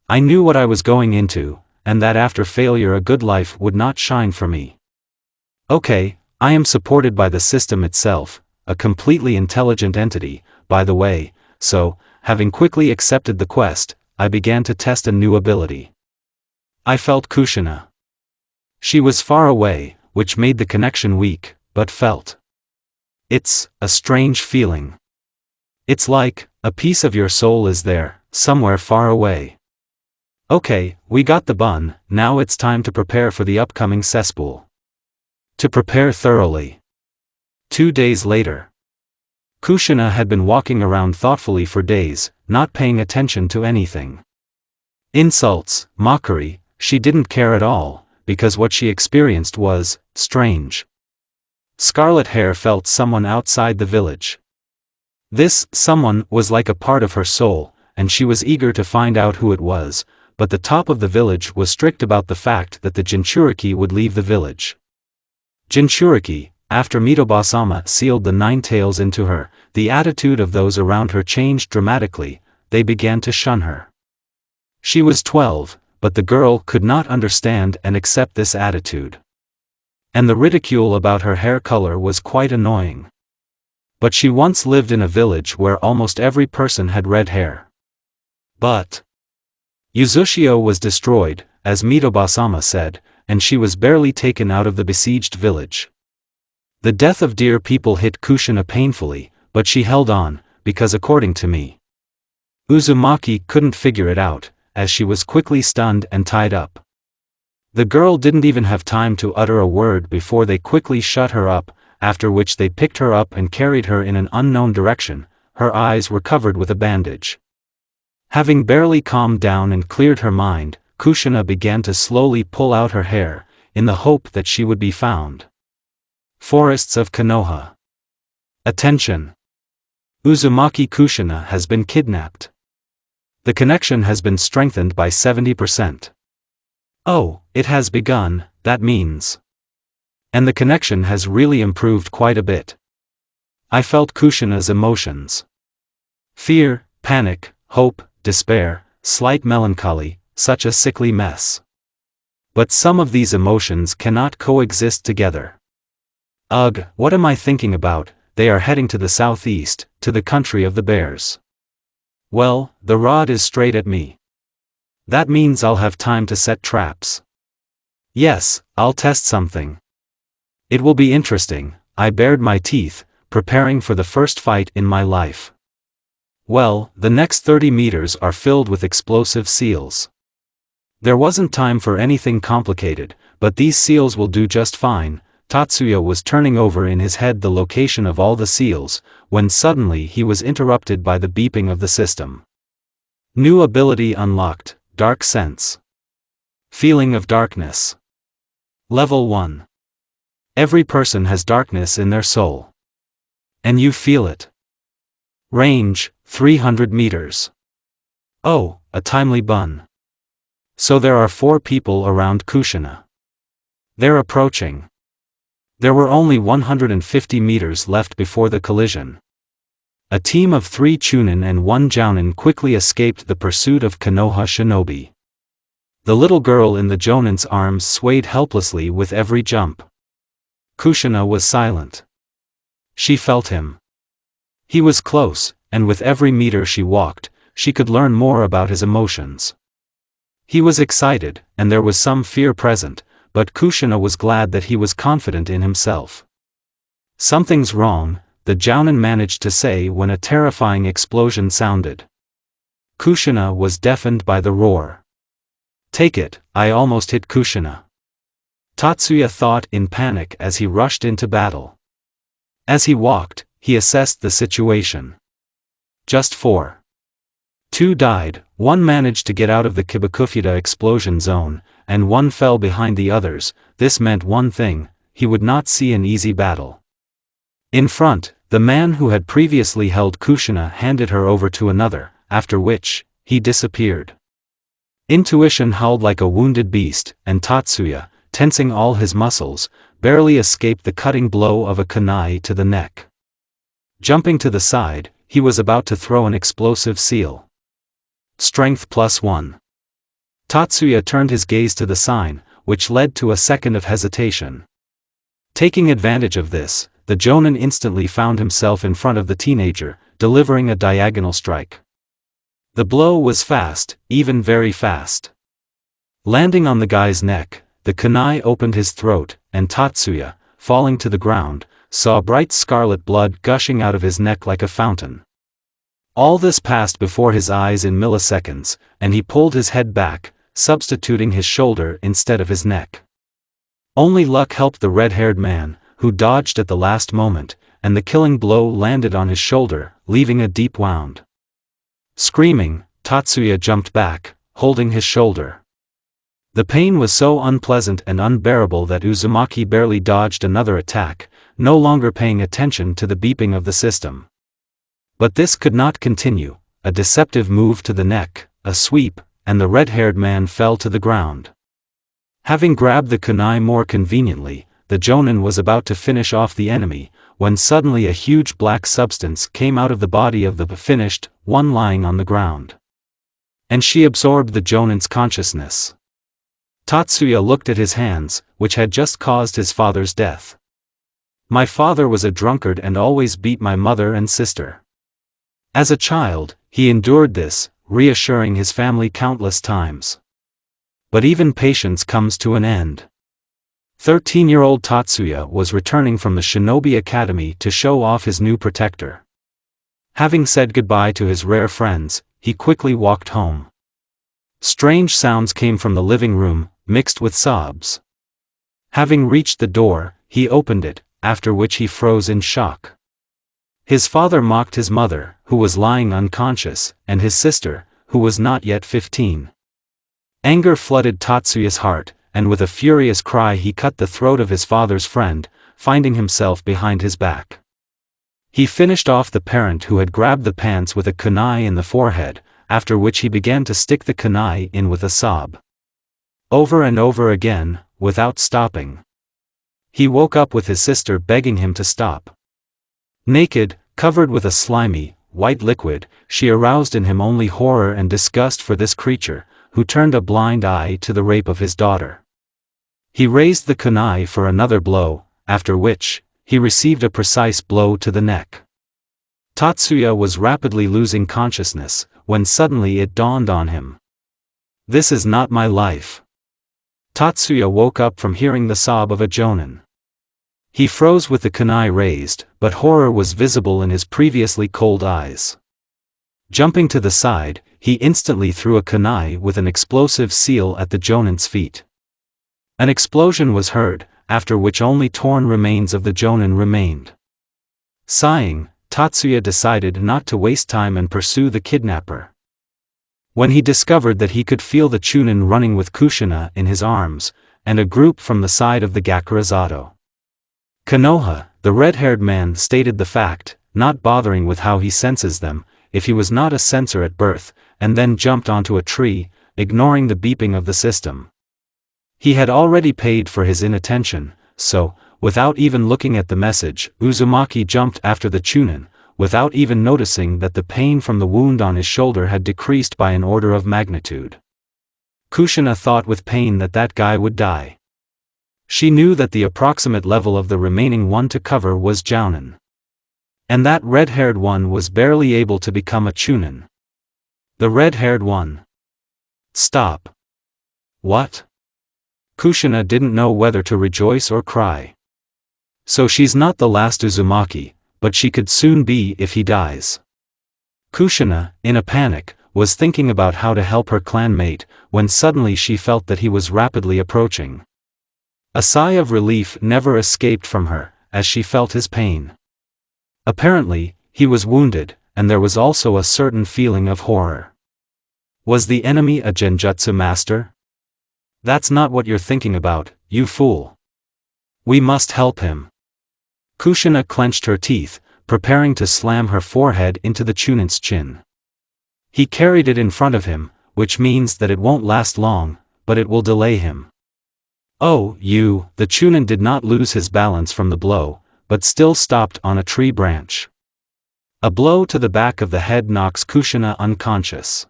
I knew what I was going into, and that after failure a good life would not shine for me. Okay, I am supported by the system itself, a completely intelligent entity, by the way, so, having quickly accepted the quest, I began to test a new ability. I felt Kushina. She was far away, which made the connection weak, but felt. It's a strange feeling. It's like, a piece of your soul is there, somewhere far away. Okay, we got the bun, now it's time to prepare for the upcoming cesspool. To prepare thoroughly. 2 days later. Kushina had been walking around thoughtfully for days, not paying attention to anything. Insults, mockery, she didn't care at all, because what she experienced was strange. Scarlet Hair felt someone outside the village. This someone was like a part of her soul, and she was eager to find out who it was, but the top of the village was strict about the fact that the Jinchuriki would leave the village. Jinchuriki, after Mitobasama sealed the 9 tails into her, the attitude of those around her changed dramatically. They began to shun her. She was 12, but the girl could not understand and accept this attitude. And the ridicule about her hair color was quite annoying. But she once lived in a village where almost every person had red hair. But Uzushio was destroyed, as Mitobasama said, and she was barely taken out of the besieged village. The death of dear people hit Kushina painfully, but she held on, because according to me, Uzumaki couldn't figure it out, as she was quickly stunned and tied up. The girl didn't even have time to utter a word before they quickly shut her up, after which they picked her up and carried her in an unknown direction. Her eyes were covered with a bandage. Having barely calmed down and cleared her mind, Kushina began to slowly pull out her hair, in the hope that she would be found. Forests of Konoha. Attention! Uzumaki Kushina has been kidnapped. The connection has been strengthened by 70%. Oh, it has begun, that means. And the connection has really improved quite a bit. I felt Kushina's emotions. Fear, panic, hope, despair, slight melancholy, such a sickly mess. But some of these emotions cannot coexist together. Ugh, what am I thinking about? They are heading to the southeast, to the country of the bears. Well, the rod is straight at me. That means I'll have time to set traps. Yes, I'll test something. It will be interesting. I bared my teeth, preparing for the first fight in my life. Well, the next 30 meters are filled with explosive seals. There wasn't time for anything complicated, but these seals will do just fine. Tatsuya was turning over in his head the location of all the seals, when suddenly he was interrupted by the beeping of the system. New ability unlocked, Dark Sense. Feeling of darkness. Level 1. Every person has darkness in their soul. And you feel it. Range, 300 meters. Oh, a timely bun. So there are 4 people around Kushina. They're approaching. There were only 150 meters left before the collision. A team of 3 Chunin and 1 Jounin quickly escaped the pursuit of Konoha shinobi. The little girl in the Jounin's arms swayed helplessly with every jump. Kushina was silent. She felt him. He was close, and with every meter she walked, she could learn more about his emotions. He was excited, and there was some fear present, but Kushina was glad that he was confident in himself. Something's wrong, the Jounin managed to say when a terrifying explosion sounded. Kushina was deafened by the roar. Take it, I almost hit Kushina. Tatsuya thought in panic as he rushed into battle. As he walked, he assessed the situation. Just 4. 2 died, 1 managed to get out of the Kibakufuda explosion zone, and 1 fell behind the others. This meant one thing: he would not see an easy battle. In front, the man who had previously held Kushina handed her over to another, after which, he disappeared. Intuition howled like a wounded beast, and Tatsuya, tensing all his muscles, barely escaped the cutting blow of a kunai to the neck. Jumping to the side, he was about to throw an explosive seal. Strength +1. Tatsuya turned his gaze to the sign, which led to a second of hesitation. Taking advantage of this, the Jounin instantly found himself in front of the teenager, delivering a diagonal strike. The blow was fast, even very fast. Landing on the guy's neck, the kunai opened his throat, and Tatsuya, falling to the ground, saw bright scarlet blood gushing out of his neck like a fountain. All this passed before his eyes in milliseconds, and he pulled his head back, substituting his shoulder instead of his neck. Only luck helped the red-haired man, who dodged at the last moment, and the killing blow landed on his shoulder, leaving a deep wound. Screaming, Tatsuya jumped back, holding his shoulder. The pain was so unpleasant and unbearable that Uzumaki barely dodged another attack, no longer paying attention to the beeping of the system. But this could not continue. A deceptive move to the neck, a sweep, and the red-haired man fell to the ground. Having grabbed the kunai more conveniently, the jonin was about to finish off the enemy, when suddenly a huge black substance came out of the body of the finished one lying on the ground. And she absorbed the jonin's consciousness. Tatsuya looked at his hands, which had just caused his father's death. My father was a drunkard and always beat my mother and sister. As a child, he endured this, reassuring his family countless times. But even patience comes to an end. 13-year-old Tatsuya was returning from the Shinobi Academy to show off his new protector. Having said goodbye to his rare friends, he quickly walked home. Strange sounds came from the living room, mixed with sobs. Having reached the door, he opened it, after which he froze in shock. His father mocked his mother, who was lying unconscious, and his sister, who was not yet 15. Anger flooded Tatsuya's heart, and with a furious cry he cut the throat of his father's friend, finding himself behind his back. He finished off the parent who had grabbed the pants with a kunai in the forehead, after which he began to stick the kunai in with a sob. Over and over again, without stopping. He woke up with his sister begging him to stop. Naked, covered with a slimy, white liquid, she aroused in him only horror and disgust for this creature, who turned a blind eye to the rape of his daughter. He raised the kunai for another blow, after which, he received a precise blow to the neck. Tatsuya was rapidly losing consciousness, when suddenly it dawned on him. This is not my life. Tatsuya woke up from hearing the sob of a jonin. He froze with the kunai raised, but horror was visible in his previously cold eyes. Jumping to the side, he instantly threw a kunai with an explosive seal at the jonin's feet. An explosion was heard, after which only torn remains of the jonin remained. Sighing, Tatsuya decided not to waste time and pursue the kidnapper. When he discovered that he could feel the chunin running with Kushina in his arms, and a group from the side of the Gakurazado. Konoha, the red-haired man, stated the fact, not bothering with how he senses them, if he was not a sensor at birth, and then jumped onto a tree, ignoring the beeping of the system. He had already paid for his inattention, so, without even looking at the message, Uzumaki jumped after the chunin, without even noticing that the pain from the wound on his shoulder had decreased by an order of magnitude. Kushina thought with pain that that guy would die. She knew that the approximate level of the remaining one to cover was jounin. And that red-haired one was barely able to become a chunin. The red-haired one. Stop. What? Kushina didn't know whether to rejoice or cry. So she's not the last Uzumaki, but she could soon be if he dies. Kushina, in a panic, was thinking about how to help her clanmate, when suddenly she felt that he was rapidly approaching. A sigh of relief never escaped from her, as she felt his pain. Apparently, he was wounded, and there was also a certain feeling of horror. Was the enemy a genjutsu master? That's not what you're thinking about, you fool. We must help him. Kushina clenched her teeth, preparing to slam her forehead into the chunin's chin. He carried it in front of him, which means that it won't last long, but it will delay him. Oh, you! The chunin did not lose his balance from the blow, but still stopped on a tree branch. A blow to the back of the head knocks Kushina unconscious.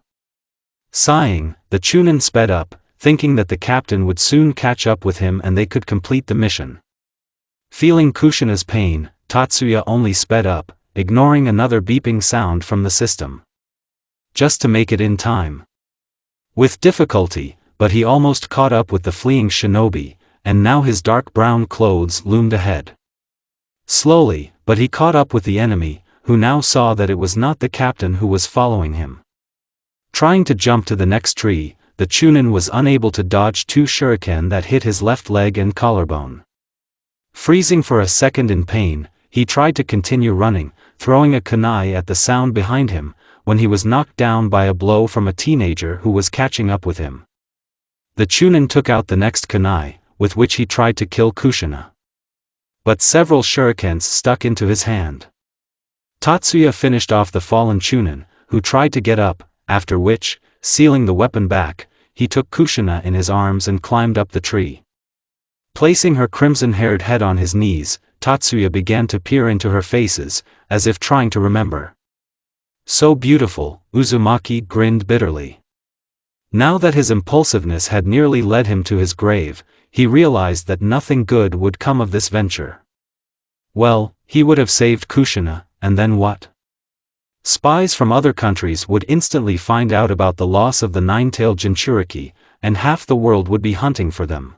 Sighing, the chunin sped up, thinking that the captain would soon catch up with him and they could complete the mission. Feeling Kushina's pain, Tatsuya only sped up, ignoring another beeping sound from the system. Just to make it in time. With difficulty, but he almost caught up with the fleeing shinobi, and now his dark brown clothes loomed ahead. Slowly, but he caught up with the enemy, who now saw that it was not the captain who was following him. Trying to jump to the next tree, the chunin was unable to dodge two shuriken that hit his left leg and collarbone. Freezing for a second in pain, he tried to continue running, throwing a kunai at the sound behind him, when he was knocked down by a blow from a teenager who was catching up with him. The chunin took out the next kunai, with which he tried to kill Kushina. But several shurikens stuck into his hand. Tatsuya finished off the fallen chunin, who tried to get up, after which, sealing the weapon back, he took Kushina in his arms and climbed up the tree. Placing her crimson-haired head on his knees, Tatsuya began to peer into her faces, as if trying to remember. So beautiful, Uzumaki grinned bitterly. Now that his impulsiveness had nearly led him to his grave, he realized that nothing good would come of this venture. Well, he would have saved Kushina, and then what? Spies from other countries would instantly find out about the loss of the nine-tailed Jinchuriki, and half the world would be hunting for them.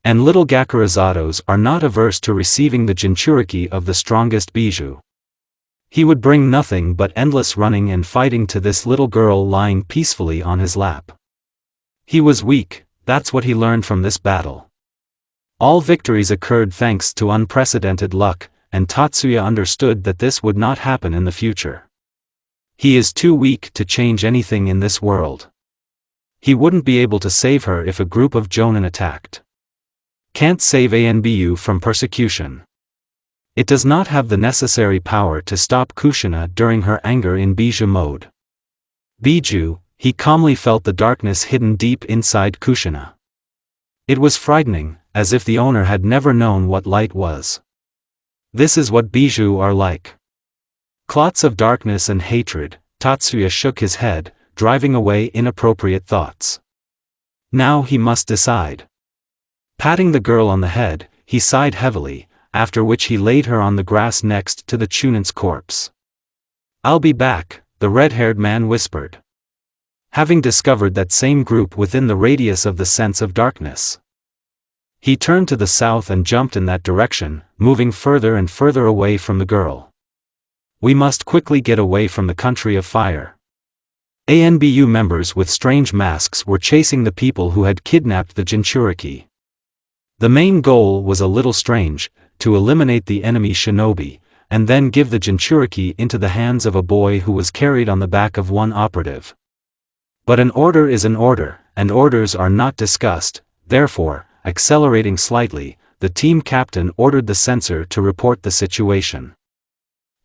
And little Gakurazatos are not averse to receiving the Jinchuriki of the strongest bijou. He would bring nothing but endless running and fighting to this little girl lying peacefully on his lap. He was weak, that's what he learned from this battle. All victories occurred thanks to unprecedented luck, and Tatsuya understood that this would not happen in the future. He is too weak to change anything in this world. He wouldn't be able to save her if a group of jonin attacked. Can't save Anbu from persecution. It does not have the necessary power to stop Kushina during her anger in bijou mode. Bijou, he calmly felt the darkness hidden deep inside Kushina. It was frightening, as if the owner had never known what light was. This is what bijou are like. Clots of darkness and hatred. Tatsuya shook his head, driving away inappropriate thoughts. Now he must decide. Patting the girl on the head, he sighed heavily, after which he laid her on the grass next to the Chunin's corpse. "I'll be back," the red-haired man whispered. Having discovered that same group within the radius of the sense of darkness, he turned to the south and jumped in that direction, moving further and further away from the girl. We must quickly get away from the country of fire. Anbu members with strange masks were chasing the people who had kidnapped the Jinchuriki. The main goal was a little strange, to eliminate the enemy shinobi, and then give the Jinchuriki into the hands of a boy who was carried on the back of one operative. But an order is an order, and orders are not discussed. Therefore, accelerating slightly, the team captain ordered the censor to report the situation.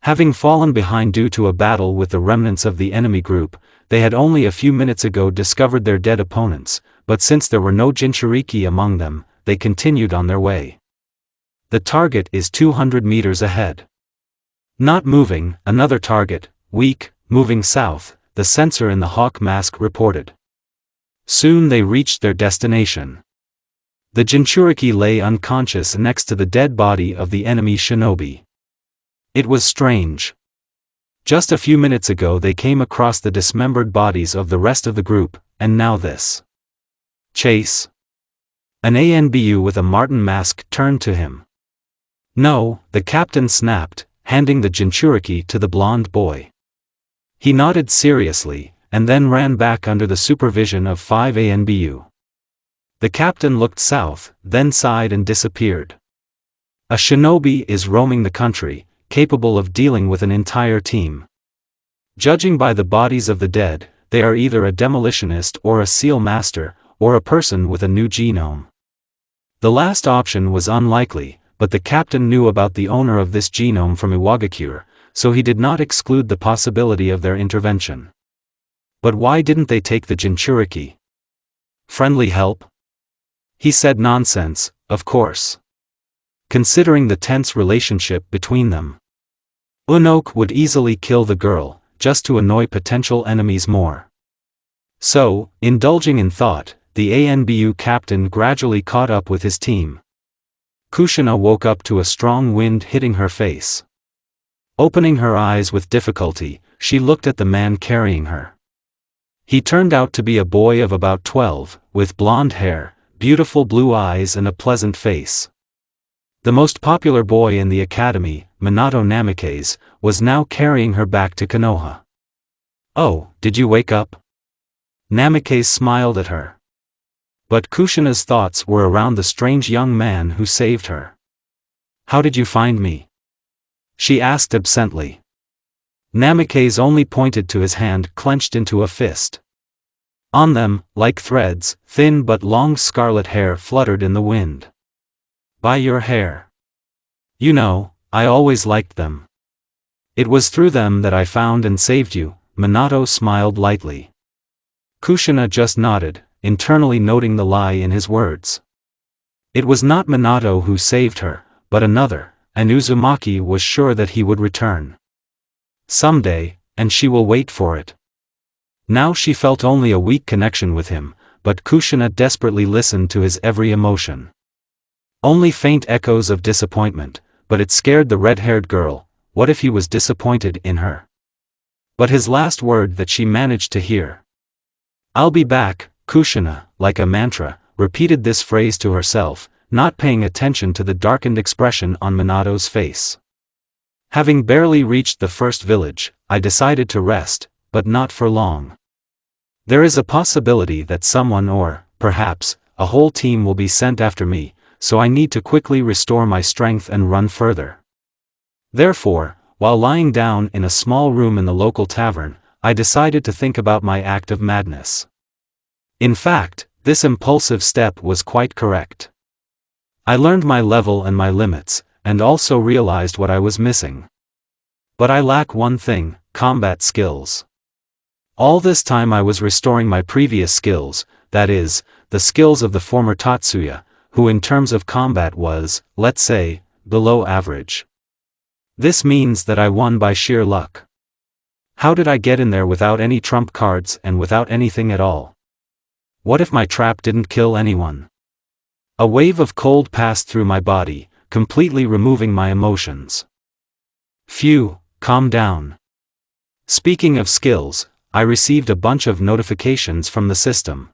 Having fallen behind due to a battle with the remnants of the enemy group, they had only a few minutes ago discovered their dead opponents, but since there were no Jinchuriki among them, they continued on their way. The target is 200 meters ahead. Not moving, another target, weak, moving south, the censor in the hawk mask reported. Soon they reached their destination. The Jinchuriki lay unconscious next to the dead body of the enemy shinobi. It was strange. Just a few minutes ago they came across the dismembered bodies of the rest of the group, and now this. Chase. An Anbu with a marten mask turned to him. No, the captain snapped, handing the Jinchuriki to the blonde boy. He nodded seriously, and then ran back under the supervision of 5 Anbu. The captain looked south, then sighed and disappeared. A shinobi is roaming the country, capable of dealing with an entire team. Judging by the bodies of the dead, they are either a demolitionist or a seal master, or a person with a new genome. The last option was unlikely, but the captain knew about the owner of this genome from Iwagakure, so he did not exclude the possibility of their intervention. But why didn't they take the Jinchuriki? Friendly help? He said nonsense, of course. Considering the tense relationship between them, Unoke would easily kill the girl, just to annoy potential enemies more. So, indulging in thought, the Anbu captain gradually caught up with his team. Kushina woke up to a strong wind hitting her face. Opening her eyes with difficulty, she looked at the man carrying her. He turned out to be a boy of about 12, with blonde hair, beautiful blue eyes and a pleasant face. The most popular boy in the academy, Minato Namikaze, was now carrying her back to Konoha. "Oh, did you wake up?" Namikaze smiled at her. But Kushina's thoughts were around the strange young man who saved her. "How did you find me?" she asked absently. Namikaze only pointed to his hand clenched into a fist. On them, like threads, thin but long scarlet hair fluttered in the wind. "By your hair. You know, I always liked them. It was through them that I found and saved you," Minato smiled lightly. Kushina just nodded, internally noting the lie in his words. It was not Minato who saved her, but another, and Uzumaki was sure that he would return someday, and she will wait for it. Now she felt only a weak connection with him, but Kushina desperately listened to his every emotion. Only faint echoes of disappointment, but it scared the red-haired girl. What if he was disappointed in her? But his last word that she managed to hear. "I'll be back," Kushina, like a mantra, repeated this phrase to herself, not paying attention to the darkened expression on Minato's face. Having barely reached the first village, I decided to rest, but not for long. There is a possibility that someone or, perhaps, a whole team will be sent after me, so I need to quickly restore my strength and run further. Therefore, while lying down in a small room in the local tavern, I decided to think about my act of madness. In fact, this impulsive step was quite correct. I learned my level and my limits, and also realized what I was missing. But I lack one thing: combat skills. All this time I was restoring my previous skills, that is, the skills of the former Tatsuya, who in terms of combat was, let's say, below average. This means that I won by sheer luck. How did I get in there without any trump cards and without anything at all? What if my trap didn't kill anyone? A wave of cold passed through my body, completely removing my emotions. Phew, calm down. Speaking of skills, I received a bunch of notifications from the system.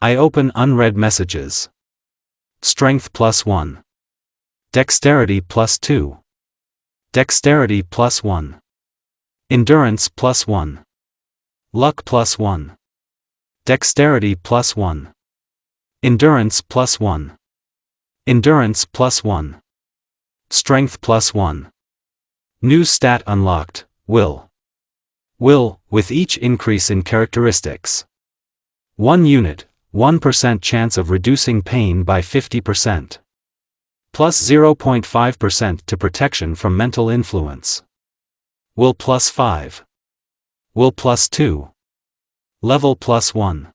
I open unread messages. Strength +1. Dexterity +2. Dexterity +1. Endurance +1. Luck +1. Dexterity +1. Endurance +1. Endurance +1. Strength +1. New stat unlocked, Will. Will, with each increase in characteristics. 1 unit, 1% chance of reducing pain by 50%. Plus 0.5% to protection from mental influence. Will +5. Will +2. Level +1.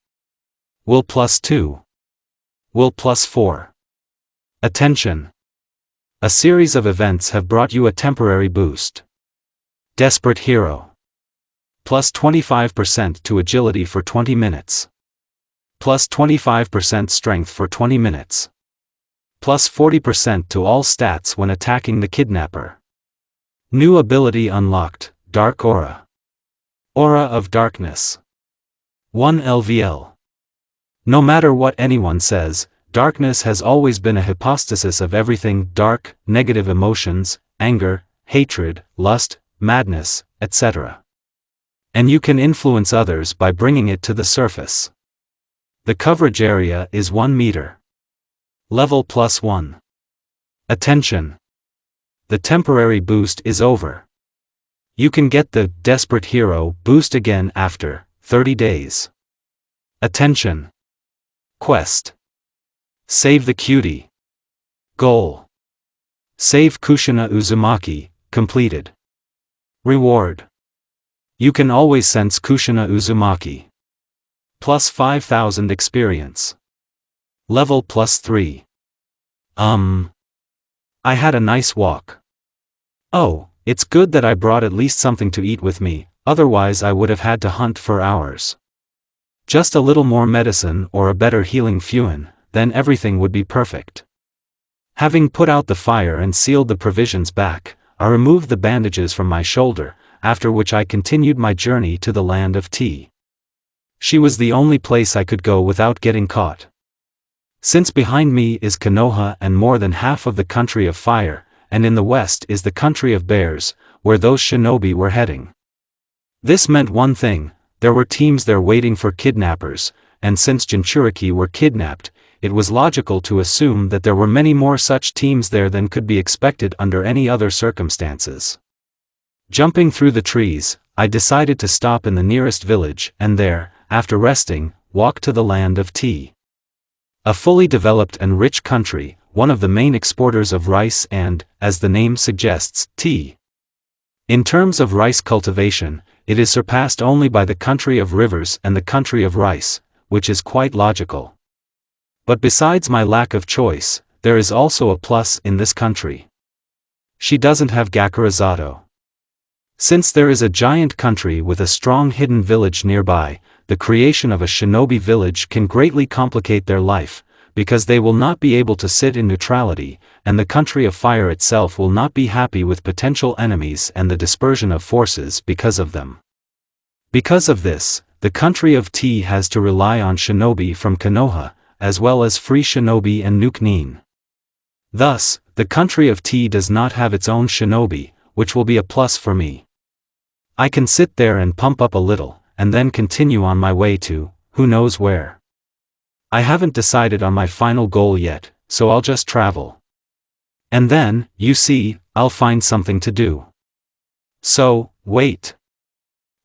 Will +2. Will +4. Attention! A series of events have brought you a temporary boost. Desperate Hero. Plus 25% to agility for 20 minutes. Plus 25% strength for 20 minutes. Plus 40% to all stats when attacking the kidnapper. New ability unlocked, Dark Aura. Aura of Darkness. 1 LVL. No matter what anyone says, darkness has always been a hypostasis of everything dark, negative emotions, anger, hatred, lust, madness, etc. And you can influence others by bringing it to the surface. The coverage area is 1 meter. Level +1. Attention! The temporary boost is over. You can get the Desperate Hero boost again after 30 days. Attention! Quest. Save the cutie. Goal. Save Kushina Uzumaki, completed. Reward. You can always sense Kushina Uzumaki. Plus 5,000 experience. Level +3. I had a nice walk. Oh, it's good that I brought at least something to eat with me, otherwise I would have had to hunt for hours. Just a little more medicine or a better healing fuin, then everything would be perfect. Having put out the fire and sealed the provisions back, I removed the bandages from my shoulder, after which I continued my journey to the land of tea. She was the only place I could go without getting caught. Since behind me is Konoha and more than half of the country of fire, and in the west is the country of bears, where those shinobi were heading. This meant one thing: there were teams there waiting for kidnappers, and since Jinchuriki were kidnapped, it was logical to assume that there were many more such teams there than could be expected under any other circumstances. Jumping through the trees, I decided to stop in the nearest village and there, after resting, walk to the land of tea. A fully developed and rich country, one of the main exporters of rice and, as the name suggests, tea. In terms of rice cultivation, it is surpassed only by the country of rivers and the country of rice, which is quite logical. But besides my lack of choice, there is also a plus in this country. She doesn't have Gakurezato. Since there is a giant country with a strong hidden village nearby, the creation of a shinobi village can greatly complicate their life, because they will not be able to sit in neutrality, and the country of fire itself will not be happy with potential enemies and the dispersion of forces because of them. Because of this, the country of tea has to rely on shinobi from Konoha, as well as free shinobi and Nuknin. Thus, the country of tea does not have its own shinobi, which will be a plus for me. I can sit there and pump up a little, and then continue on my way to, who knows where. I haven't decided on my final goal yet, so I'll just travel. And then, you see, I'll find something to do. So, wait.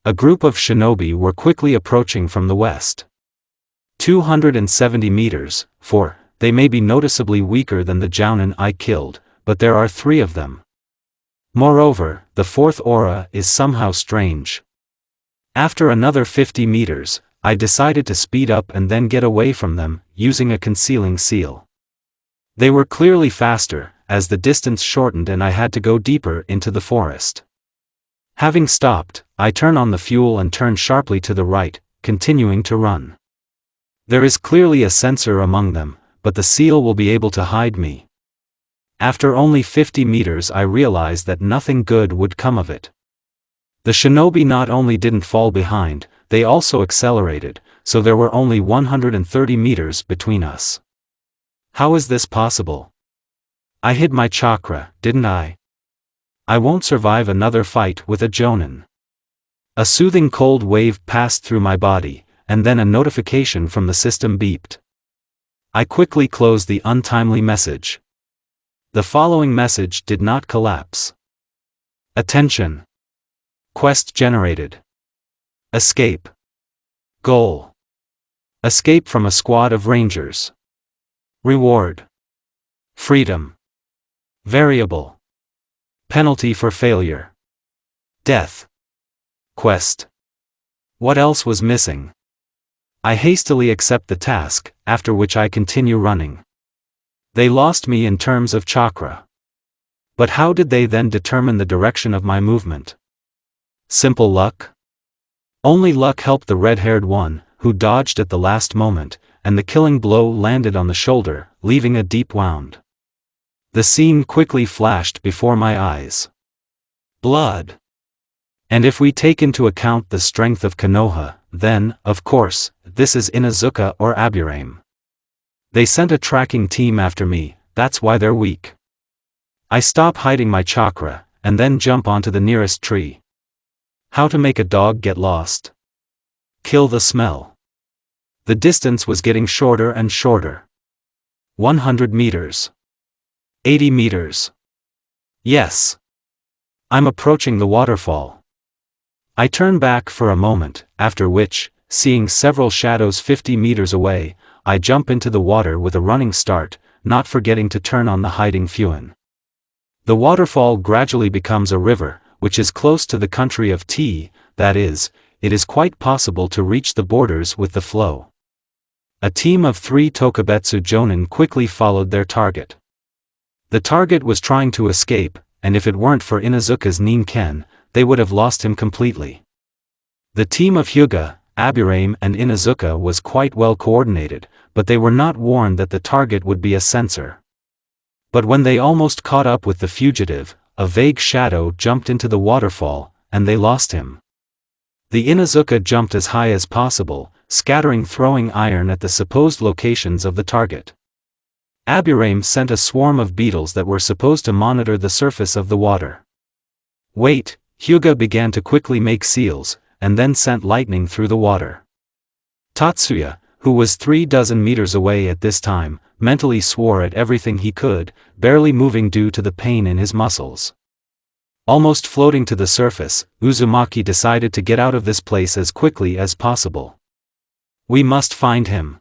A group of shinobi were quickly approaching from the west. 270 meters, for, they may be noticeably weaker than the jounin I killed, but there are 3 of them. Moreover, the 4th aura is somehow strange. After another 50 meters, I decided to speed up and then get away from them, using a concealing seal. They were clearly faster, as the distance shortened and I had to go deeper into the forest. Having stopped, I turn on the fuel and turn sharply to the right, continuing to run. There is clearly a sensor among them, but the seal will be able to hide me. After only 50 meters I realized that nothing good would come of it. The shinobi not only didn't fall behind, they also accelerated, so there were only 130 meters between us. How is this possible? I hid my chakra, didn't I? I won't survive another fight with a jounin. A soothing cold wave passed through my body, and then a notification from the system beeped. I quickly closed the untimely message. The following message did not collapse. Attention. Quest generated. Escape. Goal. Escape from a squad of rangers. Reward. Freedom. Variable. Penalty for failure. Death. Quest. What else was missing? I hastily accept the task, after which I continue running. They lost me in terms of chakra. But how did they then determine the direction of my movement? Simple luck? Only luck helped the red-haired one, who dodged at the last moment, and the killing blow landed on the shoulder, leaving a deep wound. The scene quickly flashed before my eyes. Blood. And if we take into account the strength of Konoha, then, of course, this is Inuzuka or Aburame. They sent a tracking team after me, that's why they're weak. I stop hiding my chakra, and then jump onto the nearest tree. How to make a dog get lost? Kill the smell. The distance was getting shorter and shorter. 100 meters. 80 meters. Yes. I'm approaching the waterfall. I turn back for a moment, after which, seeing several shadows 50 meters away, I jump into the water with a running start, not forgetting to turn on the hiding fuin. The waterfall gradually becomes a river, which is close to the country of tea, that is, it is quite possible to reach the borders with the flow. A team of 3 Tokubetsu jounin quickly followed their target. The target was trying to escape, and if it weren't for Inuzuka's Ninken, they would have lost him completely. The team of Hyuga, Aburame and Inuzuka was quite well coordinated, but they were not warned that the target would be a censor. But when they almost caught up with the fugitive, a vague shadow jumped into the waterfall, and they lost him. The Inuzuka jumped as high as possible, scattering throwing iron at the supposed locations of the target. Aburame sent a swarm of beetles that were supposed to monitor the surface of the water. Wait, Hyuga began to quickly make seals, and then sent lightning through the water. Tatsuya, who was 36 meters away at this time, mentally swore at everything he could, barely moving due to the pain in his muscles. Almost floating to the surface, Uzumaki decided to get out of this place as quickly as possible. We must find him.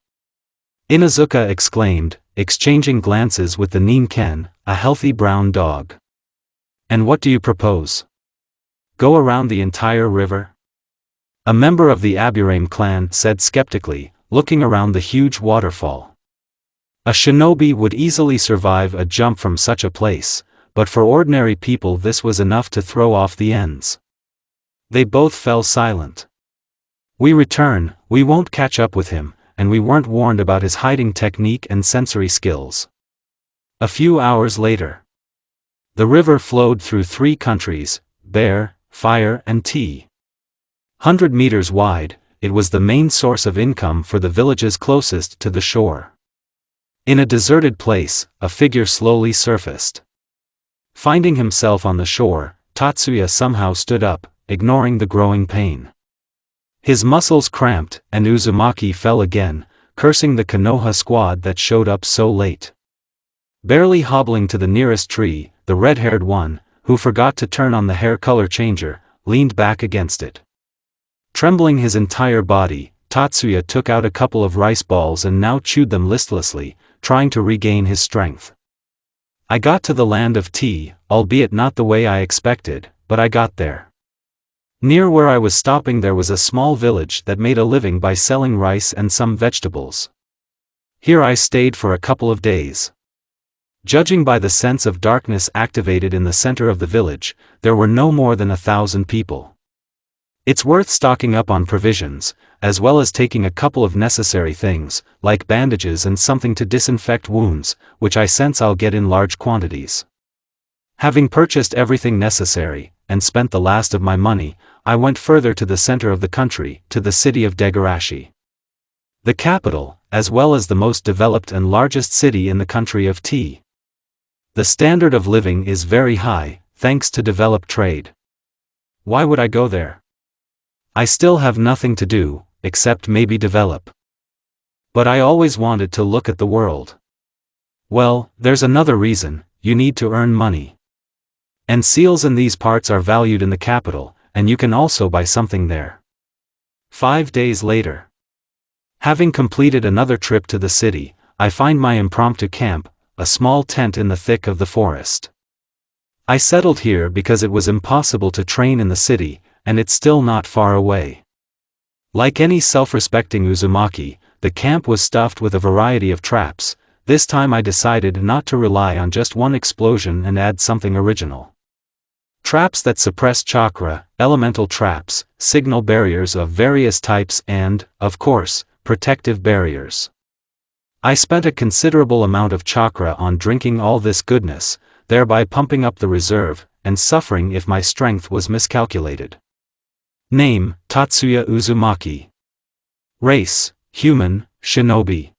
Inuzuka exclaimed, exchanging glances with the Ninken, a healthy brown dog. And what do you propose? Go around the entire river? A member of the Aburame clan said skeptically, looking around the huge waterfall. A shinobi would easily survive a jump from such a place, but for ordinary people this was enough to throw off the ends. They both fell silent. We return, we won't catch up with him, and we weren't warned about his hiding technique and sensory skills. A few hours later. The river flowed through 3 countries, bear, fire and tea. 100 meters wide, it was the main source of income for the villages closest to the shore. In a deserted place, a figure slowly surfaced. Finding himself on the shore, Tatsuya somehow stood up, ignoring the growing pain. His muscles cramped, and Uzumaki fell again, cursing the Konoha squad that showed up so late. Barely hobbling to the nearest tree, the red-haired one, who forgot to turn on the hair color changer, leaned back against it. Trembling his entire body, Tatsuya took out a couple of rice balls and now chewed them listlessly, trying to regain his strength. I got to the land of tea, albeit not the way I expected, but I got there. Near where I was stopping there was a small village that made a living by selling rice and some vegetables. Here I stayed for a couple of days. Judging by the sense of darkness activated in the center of the village, there were no more than 1,000 people. It's worth stocking up on provisions, as well as taking a couple of necessary things, like bandages and something to disinfect wounds, which I sense I'll get in large quantities. Having purchased everything necessary, and spent the last of my money, I went further to the center of the country, to the city of Degarashi. The capital, as well as the most developed and largest city in the country of tea. The standard of living is very high, thanks to developed trade. Why would I go there? I still have nothing to do, except maybe develop. But I always wanted to look at the world. Well, there's another reason: you need to earn money. And seals in these parts are valued in the capital, and you can also buy something there. 5 days later. Having completed another trip to the city, I find my impromptu camp, a small tent in the thick of the forest. I settled here because it was impossible to train in the city, and it's still not far away. Like any self-respecting Uzumaki, the camp was stuffed with a variety of traps. This time I decided not to rely on just one explosion and add something original. Traps that suppress chakra, elemental traps, signal barriers of various types and, of course, protective barriers. I spent a considerable amount of chakra on drinking all this goodness, thereby pumping up the reserve, and suffering if my strength was miscalculated. Name: Tatsuya Uzumaki. Race: human, shinobi.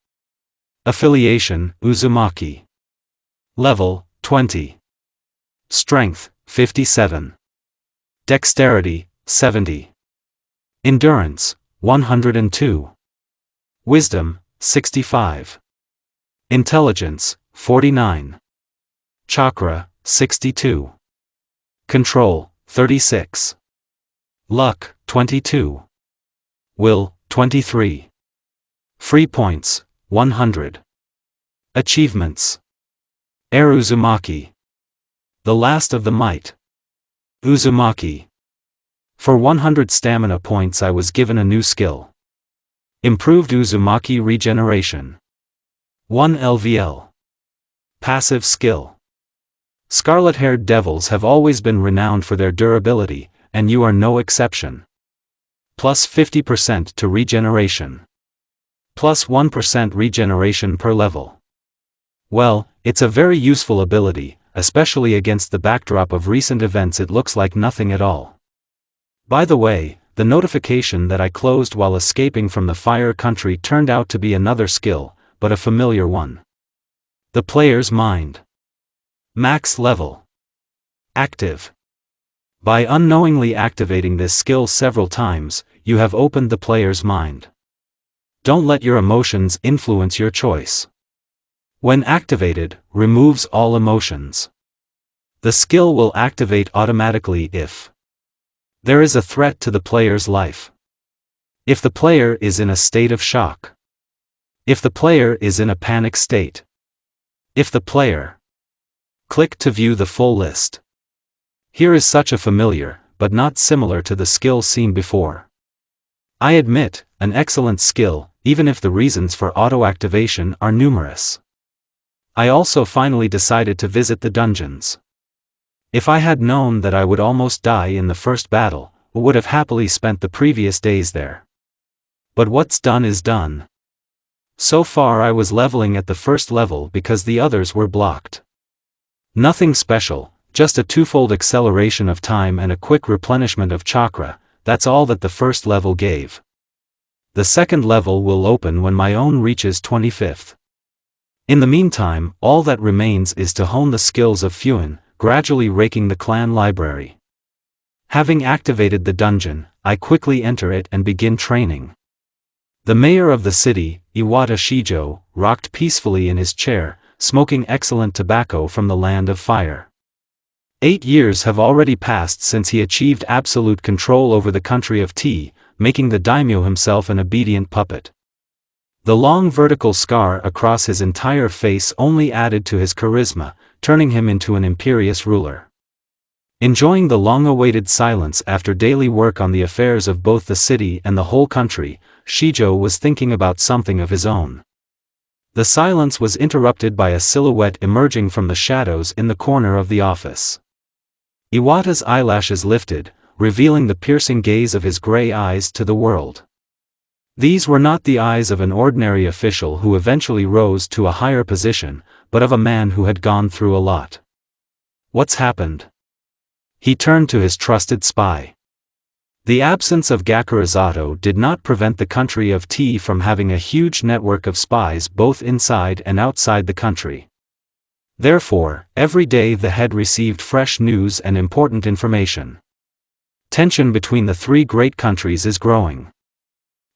Affiliation: Uzumaki. Level: 20. Strength: 57. Dexterity: 70. Endurance: 102. Wisdom: 65. Intelligence: 49. Chakra: 62. Control: 36. Luck: 22. Will: 23. Free points: 100. Achievements. Heir Uzumaki. The last of the might. Uzumaki. For 100 stamina points I was given a new skill. Improved Uzumaki regeneration. 1 LVL. Passive skill. Scarlet-haired devils have always been renowned for their durability, and you are no exception. Plus 50% to regeneration. Plus 1% regeneration per level. Well, it's a very useful ability, especially against the backdrop of recent events. It looks like nothing at all. By the way, the notification that I closed while escaping from the fire country turned out to be another skill, but a familiar one. The player's mind. Max level. Active. By unknowingly activating this skill several times, you have opened the player's mind. Don't let your emotions influence your choice. When activated, removes all emotions. The skill will activate automatically if there is a threat to the player's life. If the player is in a state of shock. If the player is in a panic state. If the player. Click to view the full list. Here is such a familiar, but not similar to the skill seen before. I admit, an excellent skill, even if the reasons for auto-activation are numerous. I also finally decided to visit the dungeons. If I had known that I would almost die in the first battle, I would have happily spent the previous days there. But what's done is done. So far I was leveling at the first level because the others were blocked. Nothing special, just a twofold acceleration of time and a quick replenishment of chakra, that's all that the first level gave. The second level will open when my own reaches 25th. In the meantime, all that remains is to hone the skills of Fuin, gradually raking the clan library. Having activated the dungeon, I quickly enter it and begin training. The mayor of the city, Iwata Shijo, rocked peacefully in his chair, smoking excellent tobacco from the land of fire. 8 years have already passed since he achieved absolute control over the country of tea, making the daimyo himself an obedient puppet. The long vertical scar across his entire face only added to his charisma, turning him into an imperious ruler. Enjoying the long-awaited silence after daily work on the affairs of both the city and the whole country, Shijo was thinking about something of his own. The silence was interrupted by a silhouette emerging from the shadows in the corner of the office. Iwata's eyelashes lifted, revealing the piercing gaze of his gray eyes to the world. These were not the eyes of an ordinary official who eventually rose to a higher position, but of a man who had gone through a lot. What's happened? He turned to his trusted spy. The absence of Gakurazato did not prevent the country of tea from having a huge network of spies both inside and outside the country. Therefore, every day the head received fresh news and important information. Tension between the three great countries is growing.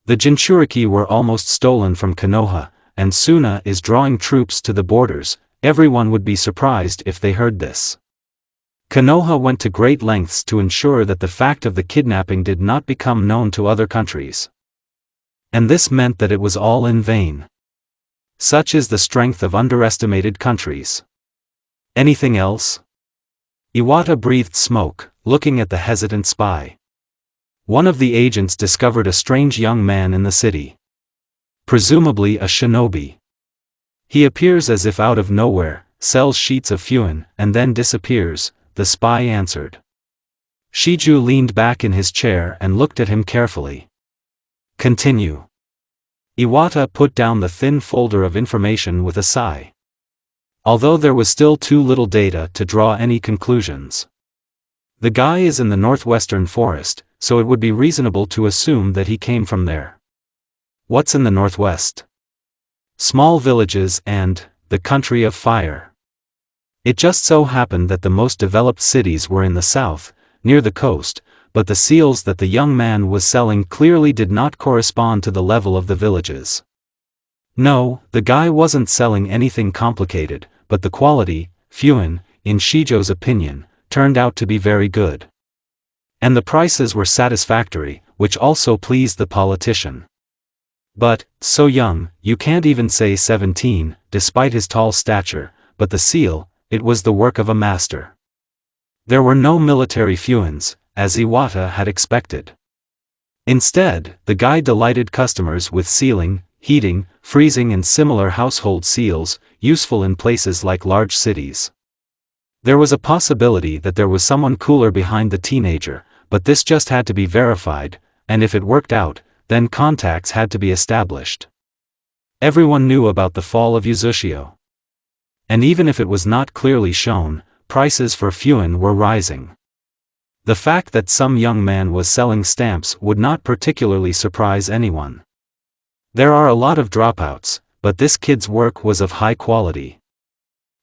The Jinchuriki were almost stolen from Konoha, and Suna is drawing troops to the borders. Everyone would be surprised if they heard this. Konoha went to great lengths to ensure that the fact of the kidnapping did not become known to other countries. And this meant that it was all in vain. Such is the strength of underestimated countries. Anything else? Iwata breathed smoke, looking at the hesitant spy. One of the agents discovered a strange young man in the city. Presumably a shinobi. He appears as if out of nowhere, sells sheets of fuin, and then disappears, the spy answered. Shiju leaned back in his chair and looked at him carefully. Continue. Iwata put down the thin folder of information with a sigh. Although there was still too little data to draw any conclusions. The guy is in the northwestern forest, so it would be reasonable to assume that he came from there. What's in the northwest? Small villages and the country of fire. It just so happened that the most developed cities were in the south, near the coast, but the seals that the young man was selling clearly did not correspond to the level of the villages. No, the guy wasn't selling anything complicated, but the quality, fuin, in Shijo's opinion, turned out to be very good. And the prices were satisfactory, which also pleased the politician. But, so young, you can't even say 17, despite his tall stature, but the seal, it was the work of a master. There were no military fuins, as Iwata had expected. Instead, the guy delighted customers with sealing, heating, freezing and similar household seals, useful in places like large cities. There was a possibility that there was someone cooler behind the teenager, but this just had to be verified, and if it worked out, then contacts had to be established. Everyone knew about the fall of Yuzushio. And even if it was not clearly shown, prices for fuin were rising. The fact that some young man was selling stamps would not particularly surprise anyone. There are a lot of dropouts, but this kid's work was of high quality.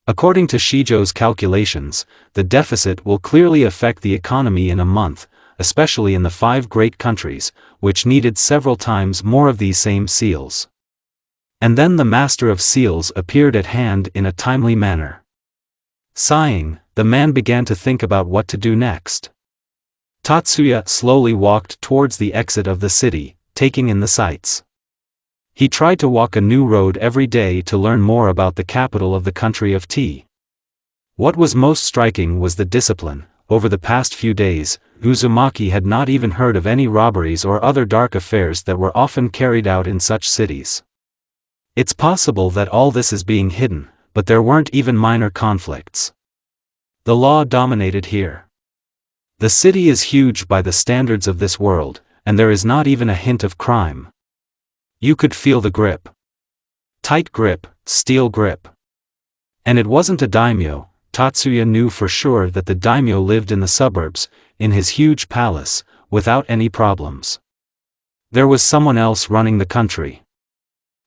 According to Shijo's calculations, the deficit will clearly affect the economy in a month, especially in the 5 great countries, which needed several times more of these same seals. And then the master of seals appeared at hand in a timely manner. Sighing, the man began to think about what to do next. Tatsuya slowly walked towards the exit of the city, taking in the sights. He tried to walk a new road every day to learn more about the capital of the country of tea. What was most striking was the discipline. Over the past few days, Uzumaki had not even heard of any robberies or other dark affairs that were often carried out in such cities. It's possible that all this is being hidden, but there weren't even minor conflicts. The law dominated here. The city is huge by the standards of this world, and there is not even a hint of crime. You could feel the grip. Tight grip, steel grip. And it wasn't a daimyo. Tatsuya knew for sure that the daimyo lived in the suburbs, in his huge palace, without any problems. There was someone else running the country.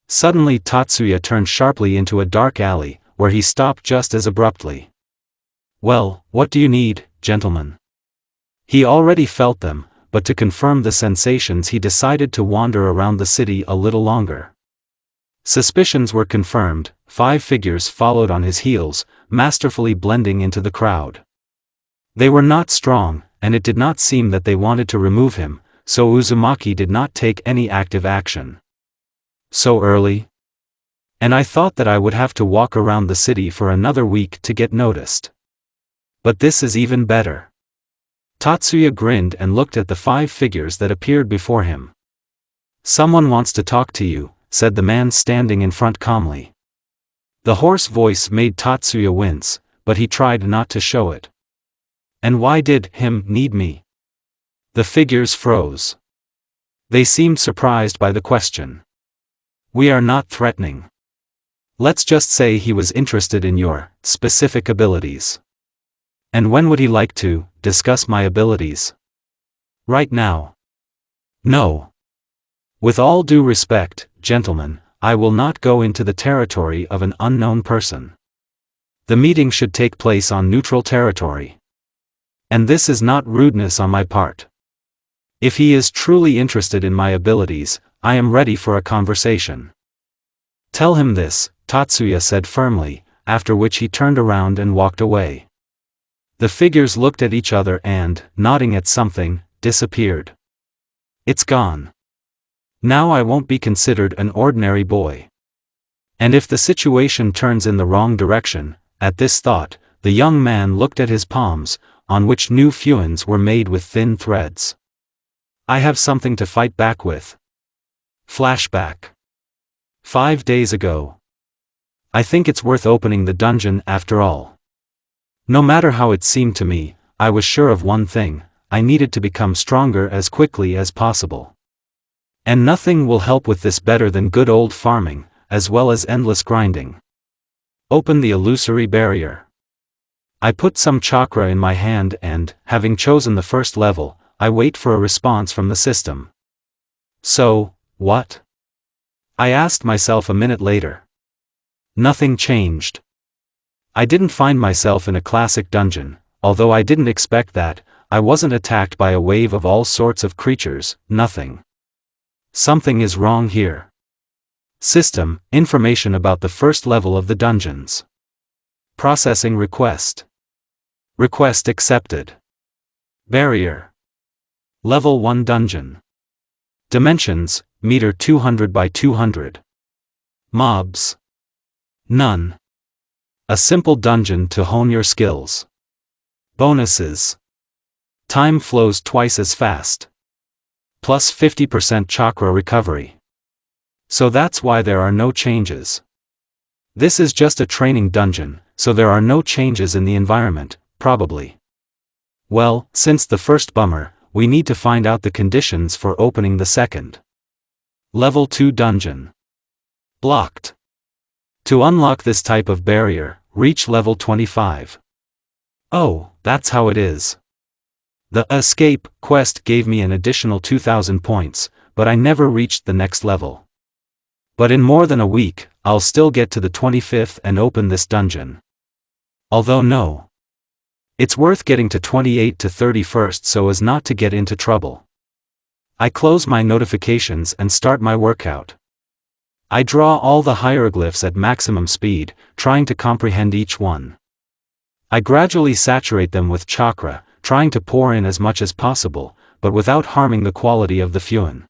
Suddenly Tatsuya turned sharply into a dark alley, where he stopped just as abruptly. "Well, what do you need, gentlemen?" He already felt them, but to confirm the sensations he decided to wander around the city a little longer. Suspicions were confirmed, 5 figures followed on his heels, masterfully blending into the crowd. They were not strong, and it did not seem that they wanted to remove him, so Uzumaki did not take any active action. So early? And I thought that I would have to walk around the city for another week to get noticed. But this is even better. Tatsuya grinned and looked at the 5 figures that appeared before him. "Someone wants to talk to you," said the man standing in front calmly. The hoarse voice made Tatsuya wince, but he tried not to show it. "And why did him need me?" The figures froze. They seemed surprised by the question. "We are not threatening. Let's just say he was interested in your specific abilities." "And when would he like to discuss my abilities?" "Right now." "No. With all due respect, gentlemen, I will not go into the territory of an unknown person. The meeting should take place on neutral territory. And this is not rudeness on my part. If he is truly interested in my abilities, I am ready for a conversation." "Tell him this," Tatsuya said firmly, after which he turned around and walked away. The figures looked at each other and, nodding at something, disappeared. "It's gone. Now I won't be considered an ordinary boy. And if the situation turns in the wrong direction," at this thought, the young man looked at his palms, on which new fuens were made with thin threads. "I have something to fight back with." Flashback. 5 days ago. I think it's worth opening the dungeon after all. No matter how it seemed to me, I was sure of one thing: I needed to become stronger as quickly as possible. And nothing will help with this better than good old farming, as well as endless grinding. Open the illusory barrier. I put some chakra in my hand and, having chosen the first level, I wait for a response from the system. So, what? I asked myself a minute later. Nothing changed. I didn't find myself in a classic dungeon, although I didn't expect that. I wasn't attacked by a wave of all sorts of creatures, nothing. Something is wrong here. System, information about the first level of the dungeons. Processing request. Request accepted. Barrier. Level 1 dungeon. Dimensions, meter 200 by 200. Mobs. None. A simple dungeon to hone your skills. Bonuses. Time flows twice as fast. Plus 50% chakra recovery. So that's why there are no changes. This is just a training dungeon, so there are no changes in the environment, probably. Well, since the first bummer, we need to find out the conditions for opening the second. Level 2 dungeon. Blocked. To unlock this type of barrier, reach level 25. Oh, that's how it is. The escape quest gave me an additional 2,000 points, but I never reached the next level. But in more than a week, I'll still get to the 25th and open this dungeon. Although no. It's worth getting to 28 to 31st so as not to get into trouble. I close my notifications and start my workout. I draw all the hieroglyphs at maximum speed, trying to comprehend each one. I gradually saturate them with chakra, trying to pour in as much as possible, but without harming the quality of the fuen.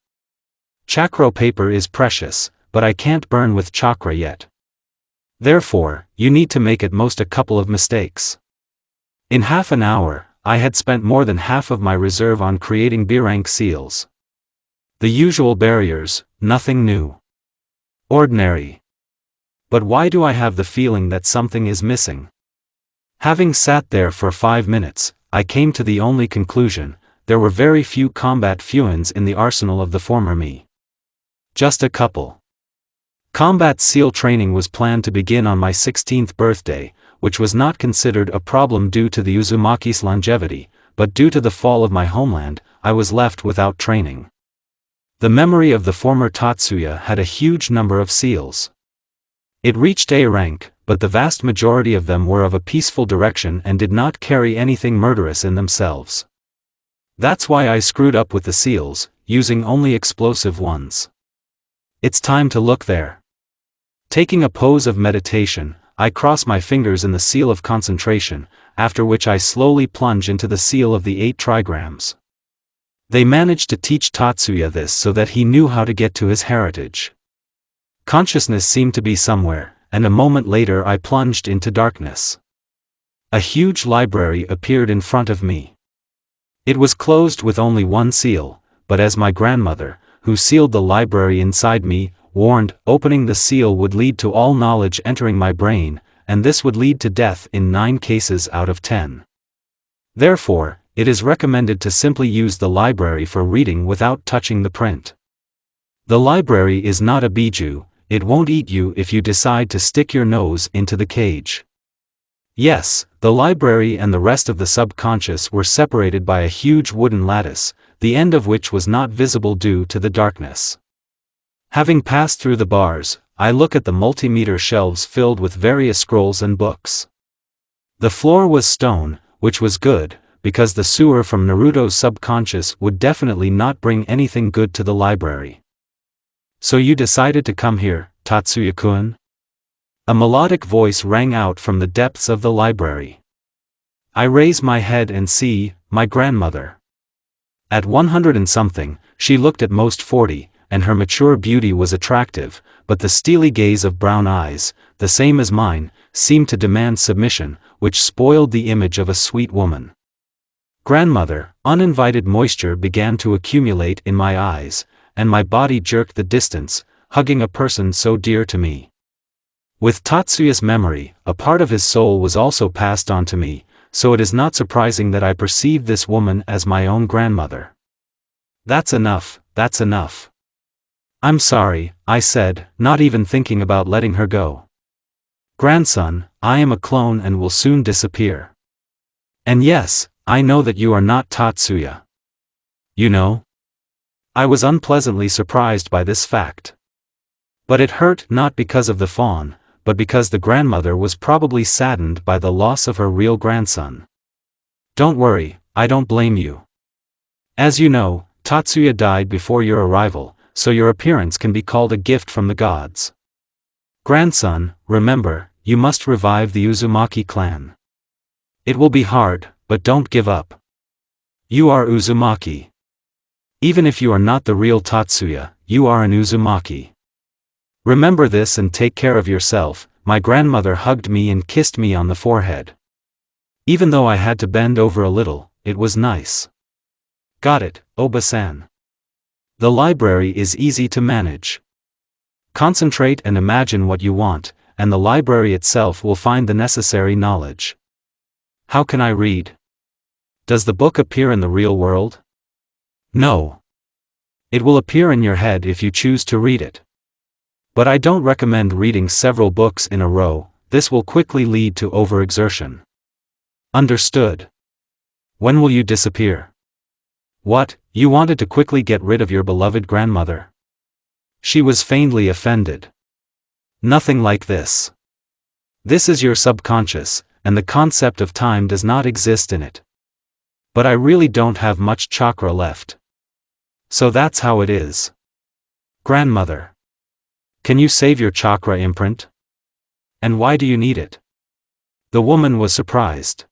Chakra paper is precious, but I can't burn with chakra yet. Therefore, you need to make at most a couple of mistakes. In half an hour, I had spent more than half of my reserve on creating B-rank seals. The usual barriers, nothing new. Ordinary. But why do I have the feeling that something is missing? Having sat there for 5 minutes, I came to the only conclusion: there were very few combat fuins in the arsenal of the former me. Just a couple. Combat seal training was planned to begin on my 16th birthday, which was not considered a problem due to the Uzumaki's longevity, but due to the fall of my homeland, I was left without training. The memory of the former Tatsuya had a huge number of seals. It reached A rank, but the vast majority of them were of a peaceful direction and did not carry anything murderous in themselves. That's why I screwed up with the seals, using only explosive ones. It's time to look there. Taking a pose of meditation, I cross my fingers in the seal of concentration, after which I slowly plunge into the seal of the 8 trigrams. They managed to teach Tatsuya this so that he knew how to get to his heritage. Consciousness seemed to be somewhere, and a moment later I plunged into darkness. A huge library appeared in front of me. It was closed with only one seal, but as my grandmother, who sealed the library inside me, warned, opening the seal would lead to all knowledge entering my brain, and this would lead to death in 9 cases out of 10. Therefore, it is recommended to simply use the library for reading without touching the print. The library is not a biju, it won't eat you if you decide to stick your nose into the cage. Yes, the library and the rest of the subconscious were separated by a huge wooden lattice, the end of which was not visible due to the darkness. Having passed through the bars, I look at the multimeter shelves filled with various scrolls and books. The floor was stone, which was good, because the sewer from Naruto's subconscious would definitely not bring anything good to the library. So you decided to come here, Tatsuya-kun? A melodic voice rang out from the depths of the library. I raise my head and see my grandmother. At 100 and something, she looked at most 40, and her mature beauty was attractive, but the steely gaze of brown eyes, the same as mine, seemed to demand submission, which spoiled the image of a sweet woman. Grandmother, uninvited moisture began to accumulate in my eyes, and my body jerked the distance, hugging a person so dear to me. With Tatsuya's memory, a part of his soul was also passed on to me, so it is not surprising that I perceived this woman as my own grandmother. That's enough, that's enough. I'm sorry, I said, not even thinking about letting her go. Grandson, I am a clone and will soon disappear. And yes, I know that you are not Tatsuya. You know? I was unpleasantly surprised by this fact. But it hurt not because of the fawn, but because the grandmother was probably saddened by the loss of her real grandson. Don't worry, I don't blame you. As you know, Tatsuya died before your arrival, so your appearance can be called a gift from the gods. Grandson, remember, you must revive the Uzumaki clan. It will be hard, but don't give up. You are Uzumaki. Even if you are not the real Tatsuya, you are an Uzumaki. Remember this and take care of yourself. My grandmother hugged me and kissed me on the forehead. Even though I had to bend over a little, it was nice. Got it, Oba-san. The library is easy to manage. Concentrate and imagine what you want, and the library itself will find the necessary knowledge. How can I read? Does the book appear in the real world? No. It will appear in your head if you choose to read it. But I don't recommend reading several books in a row, this will quickly lead to overexertion. Understood. When will you disappear? What, you wanted to quickly get rid of your beloved grandmother? She was faintly offended. Nothing like this. This is your subconscious, and the concept of time does not exist in it. But I really don't have much chakra left. So that's how it is. Grandmother. Can you save your chakra imprint? And why do you need it? The woman was surprised.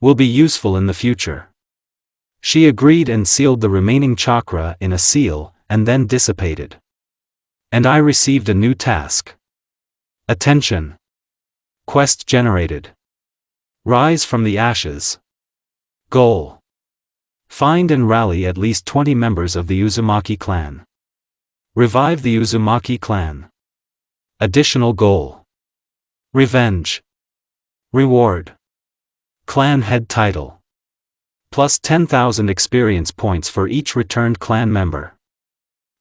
Will be useful in the future. She agreed and sealed the remaining chakra in a seal, and then dissipated. And I received a new task. Attention. Quest generated. Rise from the ashes. Goal: find and rally at least 20 members of the Uzumaki clan. Revive the Uzumaki clan. Additional goal: revenge. Reward: clan head title. Plus 10,000 experience points for each returned clan member.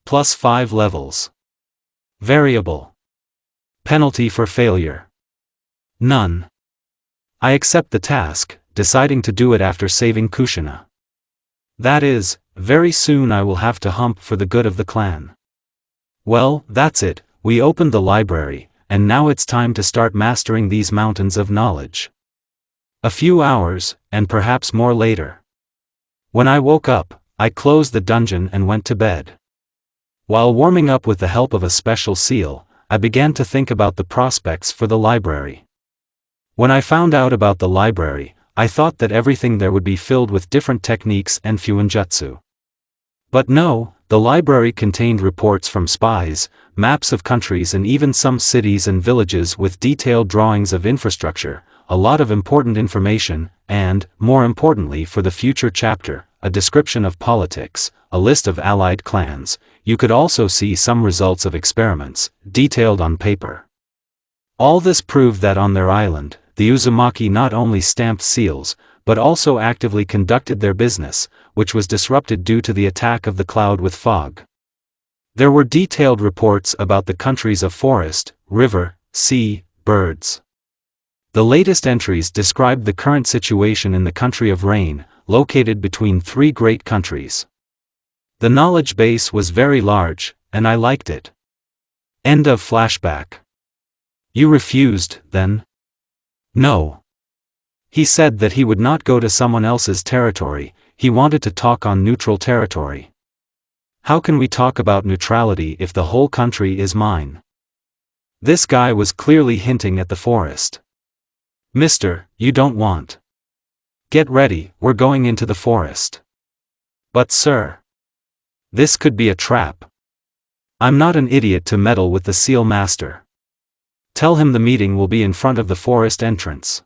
Plus 5 levels. Variable: penalty for failure: none. I accept the task, deciding to do it after saving Kushina. That is, very soon I will have to hump for the good of the clan. Well, that's it, we opened the library, and now it's time to start mastering these mountains of knowledge. A few hours, and perhaps more later. When I woke up, I closed the dungeon and went to bed. While warming up with the help of a special seal, I began to think about the prospects for the library. When I found out about the library, I thought that everything there would be filled with different techniques and fuinjutsu. But no, the library contained reports from spies, maps of countries and even some cities and villages with detailed drawings of infrastructure, a lot of important information, and, more importantly for the future chapter, a description of politics, a list of allied clans. You could also see some results of experiments, detailed on paper. All this proved that on their island, the Uzumaki not only stamped seals, but also actively conducted their business, which was disrupted due to the attack of the cloud with fog. There were detailed reports about the countries of forest, river, sea, birds. The latest entries described the current situation in the country of rain, located between 3 great countries. The knowledge base was very large, and I liked it. End of flashback. You refused, then? No. He said that he would not go to someone else's territory, he wanted to talk on neutral territory. How can we talk about neutrality if the whole country is mine? This guy was clearly hinting at the forest. Mister, you don't want. Get ready, we're going into the forest. But sir. This could be a trap. I'm not an idiot to meddle with the seal master. Tell him the meeting will be in front of the forest entrance.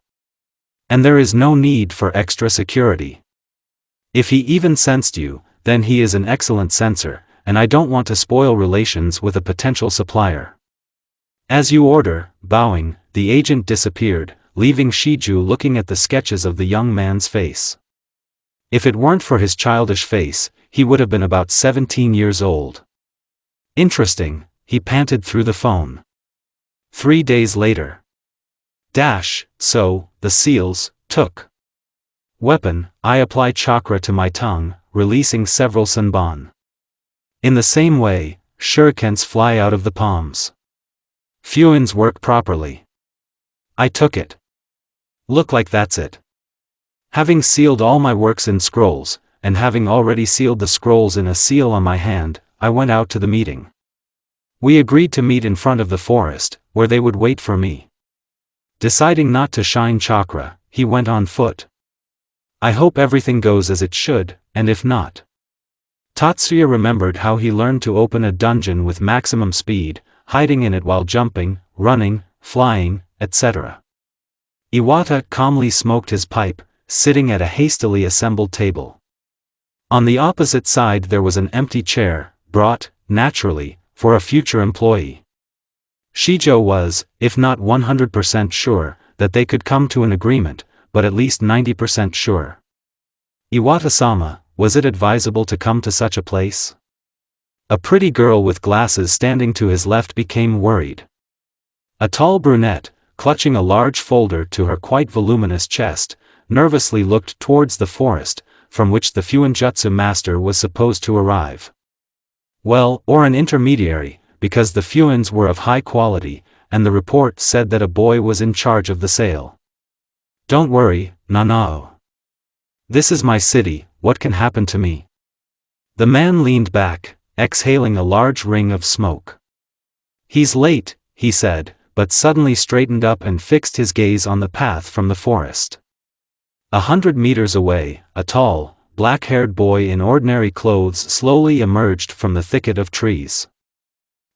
And there is no need for extra security. If he even sensed you, then he is an excellent sensor, and I don't want to spoil relations with a potential supplier. As you order, bowing, the agent disappeared, leaving Shiju looking at the sketches of the young man's face. If it weren't for his childish face, he would have been about 17 years old. Interesting, he panted through the phone. 3 days later. So, the seals, took. Weapon, I apply chakra to my tongue, releasing several senbon. In the same way, shurikens fly out of the palms. Fuins work properly. I took it. Look like that's it. Having sealed all my works in scrolls, and having already sealed the scrolls in a seal on my hand, I went out to the meeting. We agreed to meet in front of the forest, where they would wait for me. Deciding not to shine chakra, he went on foot. I hope everything goes as it should, and if not. Tatsuya remembered how he learned to open a dungeon with maximum speed, hiding in it while jumping, running, flying, etc. Iwata calmly smoked his pipe, sitting at a hastily assembled table. On the opposite side there was an empty chair, brought, naturally, for a future employee. Shijo was, if not 100% sure, that they could come to an agreement, but at least 90% sure. Iwata-sama, was it advisable to come to such a place? A pretty girl with glasses standing to his left became worried. A tall brunette, clutching a large folder to her quite voluminous chest, nervously looked towards the forest, from which the fuinjutsu master was supposed to arrive. Well, or an intermediary, because the fuins were of high quality, and the report said that a boy was in charge of the sale. Don't worry, Nanao. This is my city, what can happen to me? The man leaned back, exhaling a large ring of smoke. He's late, he said, but suddenly straightened up and fixed his gaze on the path from the forest. 100 meters away, a tall, black-haired boy in ordinary clothes slowly emerged from the thicket of trees.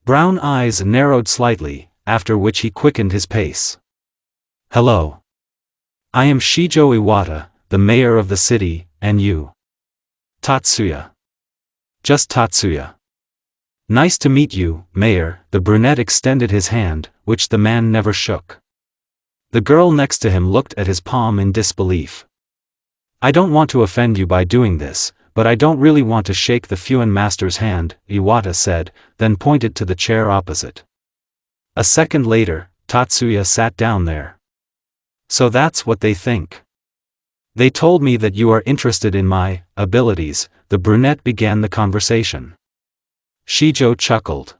Brown eyes narrowed slightly, after which he quickened his pace. Hello. I am Shijo Iwata, the the mayor of the city, and you. Tatsuya. Just Tatsuya. Nice to meet you, Mayor. The brunette extended his hand, which the man never shook. The girl next to him looked at his palm in disbelief. I don't want to offend you by doing this, but I don't really want to shake the Fuin master's hand, Iwata said, then pointed to the chair opposite. A second later, Tatsuya sat down there. So that's what they think. They told me that you are interested in my abilities. The brunette began the conversation. Shijo chuckled.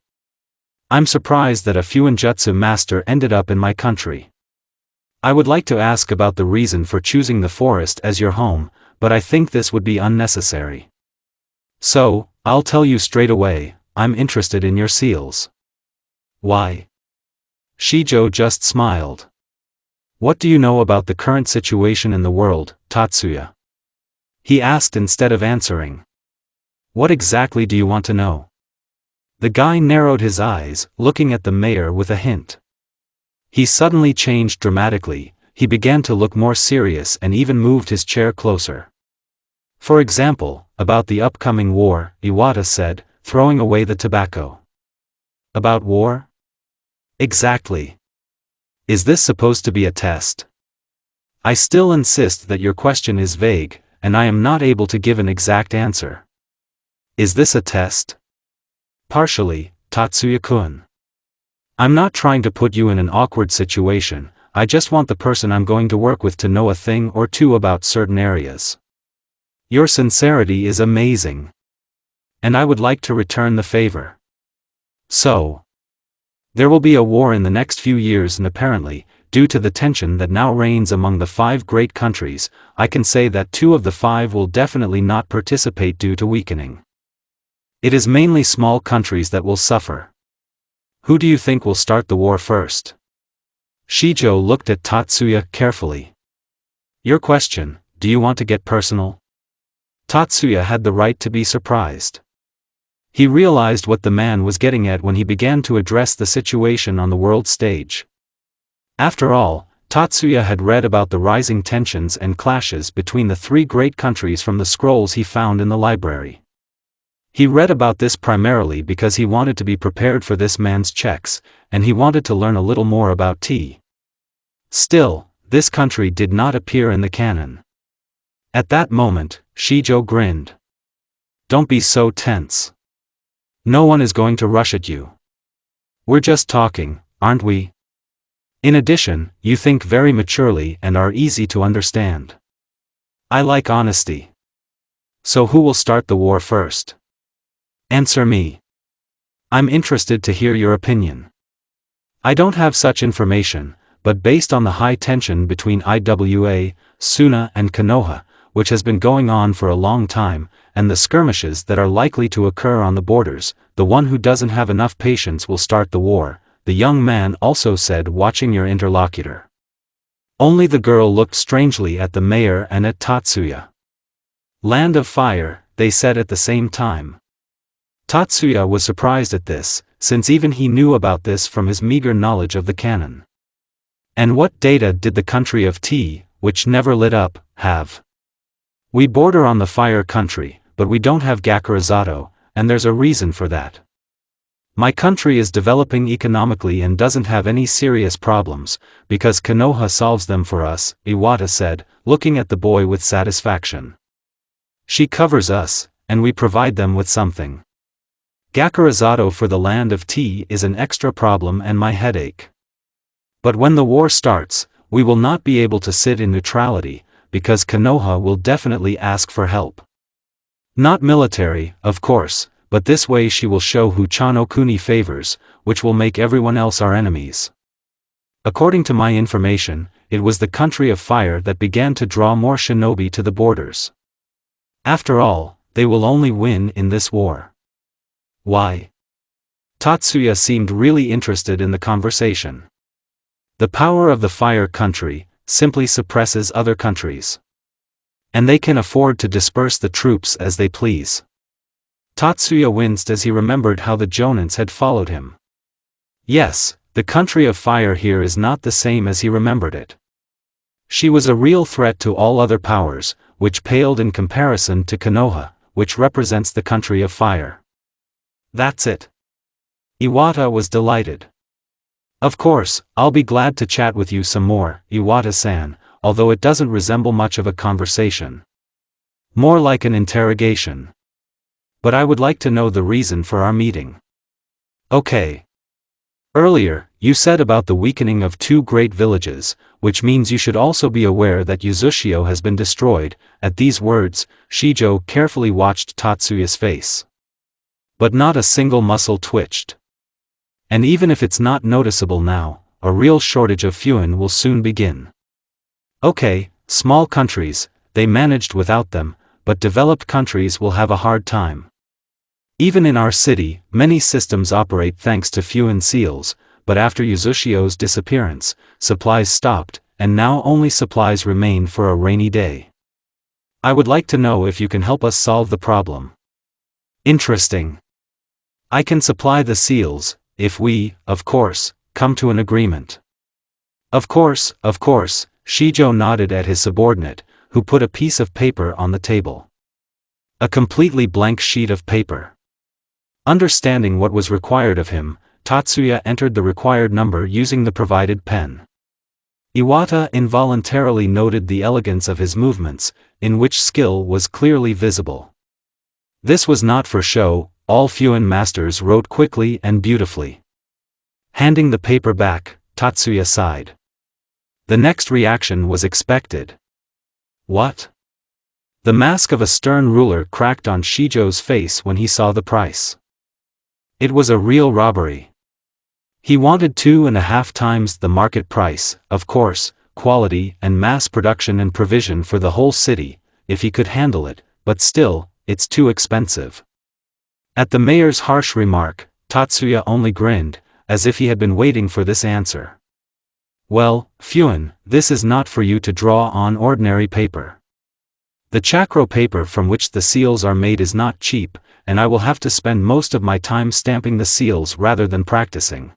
I'm surprised that a Fuinjutsu master ended up in my country. I would like to ask about the reason for choosing the forest as your home, but I think this would be unnecessary. So, I'll tell you straight away, I'm interested in your seals. Why? Shijo just smiled. What do you know about the current situation in the world, Tatsuya? He asked instead of answering. What exactly do you want to know? The guy narrowed his eyes, looking at the mayor with a hint. He suddenly changed dramatically, he began to look more serious and even moved his chair closer. For example, about the upcoming war, Iwata said, throwing away the tobacco. About war? Exactly. Is this supposed to be a test? I still insist that your question is vague, and I am not able to give an exact answer. Is this a test? Partially, Tatsuya-kun. I'm not trying to put you in an awkward situation, I just want the person I'm going to work with to know a thing or two about certain areas. Your sincerity is amazing. And I would like to return the favor. So, there will be a war in the next few years, and apparently, due to the tension that now reigns among the 5 great countries, I can say that 2 of the 5 will definitely not participate due to weakening. It is mainly small countries that will suffer. Who do you think will start the war first? Shijo looked at Tatsuya carefully. Your question, do you want to get personal? Tatsuya had the right to be surprised. He realized what the man was getting at when he began to address the situation on the world stage. After all, Tatsuya had read about the rising tensions and clashes between the 3 great countries from the scrolls he found in the library. He read about this primarily because he wanted to be prepared for this man's checks, and he wanted to learn a little more about tea. Still, this country did not appear in the canon. At that moment, Shijo grinned. Don't be so tense. No one is going to rush at you. We're just talking, aren't we? In addition, you think very maturely and are easy to understand. I like honesty. So who will start the war first? Answer me. I'm interested to hear your opinion. I don't have such information, but based on the high tension between Iwa, Suna and Konoha, which has been going on for a long time, and the skirmishes that are likely to occur on the borders, the one who doesn't have enough patience will start the war, the young man also said, watching your interlocutor. Only the girl looked strangely at the mayor and at Tatsuya. Land of Fire, they said at the same time. Tatsuya was surprised at this, since even he knew about this from his meager knowledge of the canon. And what data did the country of tea, which never lit up, have? We border on the fire country, but we don't have Gakurazato, and there's a reason for that. My country is developing economically and doesn't have any serious problems, because Konoha solves them for us, Iwata said, looking at the boy with satisfaction. She covers us, and we provide them with something. Gakurazato for the land of tea is an extra problem and my headache. But when the war starts, we will not be able to sit in neutrality, because Konoha will definitely ask for help. Not military, of course, but this way she will show who Chano Kuni favors, which will make everyone else our enemies. According to my information, it was the country of fire that began to draw more shinobi to the borders. After all, they will only win in this war. Why? Tatsuya seemed really interested in the conversation. The power of the fire country simply suppresses other countries. And they can afford to disperse the troops as they please. Tatsuya winced as he remembered how the Jonins had followed him. Yes, the country of fire here is not the same as he remembered it. She was a real threat to all other powers, which paled in comparison to Konoha, which represents the country of fire. That's it. Iwata was delighted. Of course, I'll be glad to chat with you some more, Iwata-san, although it doesn't resemble much of a conversation. More like an interrogation. But I would like to know the reason for our meeting. Okay. Earlier, you said about the weakening of two great villages, which means you should also be aware that Uzushio has been destroyed. At these words, Shijo carefully watched Tatsuya's face. But not a single muscle twitched. And even if it's not noticeable now, a real shortage of fuel will soon begin. Okay, small countries, they managed without them, but developed countries will have a hard time. Even in our city, many systems operate thanks to fuel seals, but after Uzushio's disappearance, supplies stopped, and now only supplies remain for a rainy day. I would like to know if you can help us solve the problem. Interesting. I can supply the seals, if we, of course, come to an agreement. Of course, Shijo nodded at his subordinate, who put a piece of paper on the table. A completely blank sheet of paper. Understanding what was required of him, Tatsuya entered the required number using the provided pen. Iwata involuntarily noted the elegance of his movements, in which skill was clearly visible. This was not for show, all fuel masters wrote quickly and beautifully. Handing the paper back, Tatsuya sighed. The next reaction was expected. What? The mask of a stern ruler cracked on Shijo's face when he saw the price. It was a real robbery. He wanted 2.5 times the market price, of course, quality and mass production and provision for the whole city, if he could handle it, but still, it's too expensive. At the mayor's harsh remark, Tatsuya only grinned, as if he had been waiting for this answer. Well, Fuin, this is not for you to draw on ordinary paper. The chakro paper from which the seals are made is not cheap, and I will have to spend most of my time stamping the seals rather than practicing.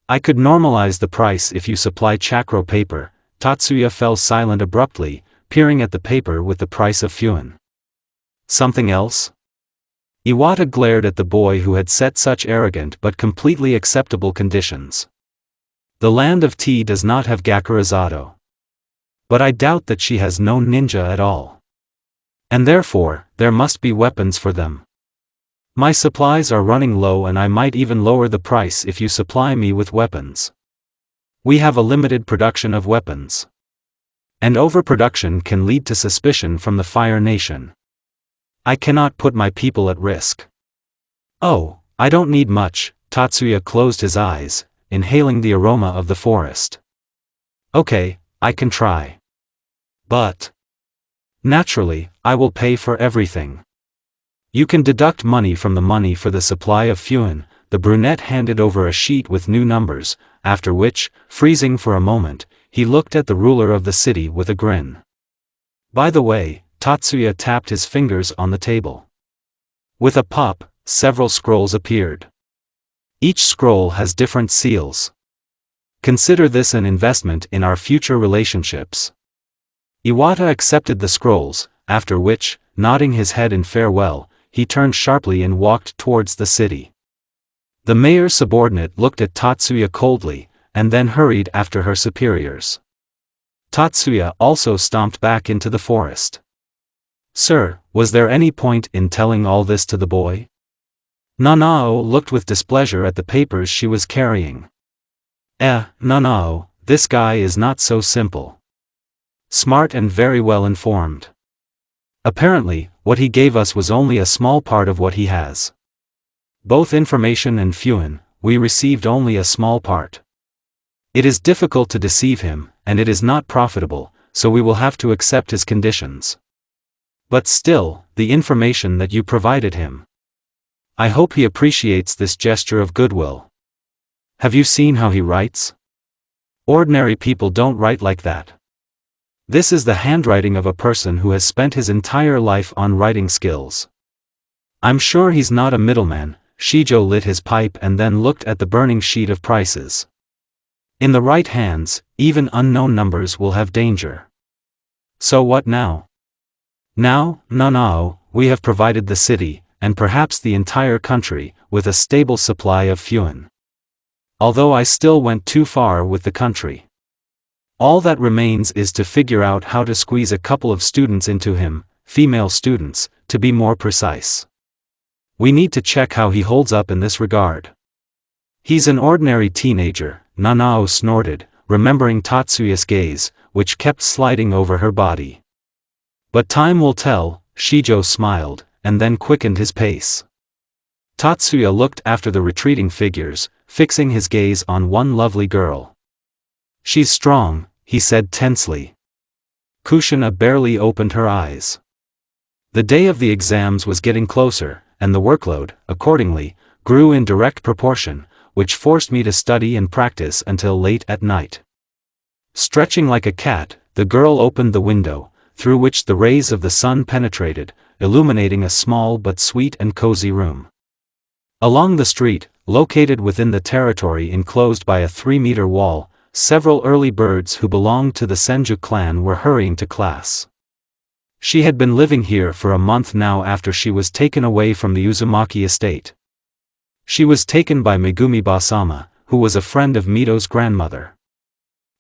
I could normalize the price if you supply chakro paper. Tatsuya fell silent abruptly, peering at the paper with the price of Fuin. Something else? Iwata glared at the boy who had set such arrogant but completely acceptable conditions. The land of tea does not have Gakurazado. But I doubt that she has no ninja at all. And therefore, there must be weapons for them. My supplies are running low and I might even lower the price if you supply me with weapons. We have a limited production of weapons. And overproduction can lead to suspicion from the Fire Nation. I cannot put my people at risk. Oh, I don't need much. Tatsuya closed his eyes, inhaling the aroma of the forest. Okay, I can try. But naturally, I will pay for everything. You can deduct money from the money for the supply of Fuin. The brunette handed over a sheet with new numbers, after which, freezing for a moment, he looked at the ruler of the city with a grin. By the way, Tatsuya tapped his fingers on the table. With a pop, several scrolls appeared. Each scroll has different seals. Consider this an investment in our future relationships. Iwata accepted the scrolls, after which, nodding his head in farewell, he turned sharply and walked towards the city. The mayor's subordinate looked at Tatsuya coldly, and then hurried after her superiors. Tatsuya also stomped back into the forest. Sir, was there any point in telling all this to the boy? Nanao looked with displeasure at the papers she was carrying. Nanao, this guy is not so simple. Smart and very well informed. Apparently, what he gave us was only a small part of what he has. Both information and Fuin, we received only a small part. It is difficult to deceive him, and it is not profitable, so we will have to accept his conditions. But still, the information that you provided him. I hope he appreciates this gesture of goodwill. Have you seen how he writes? Ordinary people don't write like that. This is the handwriting of a person who has spent his entire life on writing skills. I'm sure he's not a middleman. Shijo lit his pipe and then looked at the burning sheet of prices. In the right hands, even unknown numbers will have danger. So what now? Now, Nanao, we have provided the city, and perhaps the entire country, with a stable supply of fuel. Although I still went too far with the country. All that remains is to figure out how to squeeze a couple of students into him, female students, to be more precise. We need to check how he holds up in this regard. He's an ordinary teenager, Nanao snorted, remembering Tatsuya's gaze, which kept sliding over her body. But time will tell, Shijo smiled, and then quickened his pace. Tatsuya looked after the retreating figures, fixing his gaze on one lovely girl. She's strong, he said tensely. Kushina barely opened her eyes. The day of the exams was getting closer, and the workload, accordingly, grew in direct proportion, which forced me to study and practice until late at night. Stretching like a cat, the girl opened the window, through which the rays of the sun penetrated, illuminating a small but sweet and cozy room. Along the street, located within the territory enclosed by a 3-meter wall, several early birds who belonged to the Senju clan were hurrying to class. She had been living here for a month now after she was taken away from the Uzumaki estate. She was taken by Megumi Basama, who was a friend of Mito's grandmother.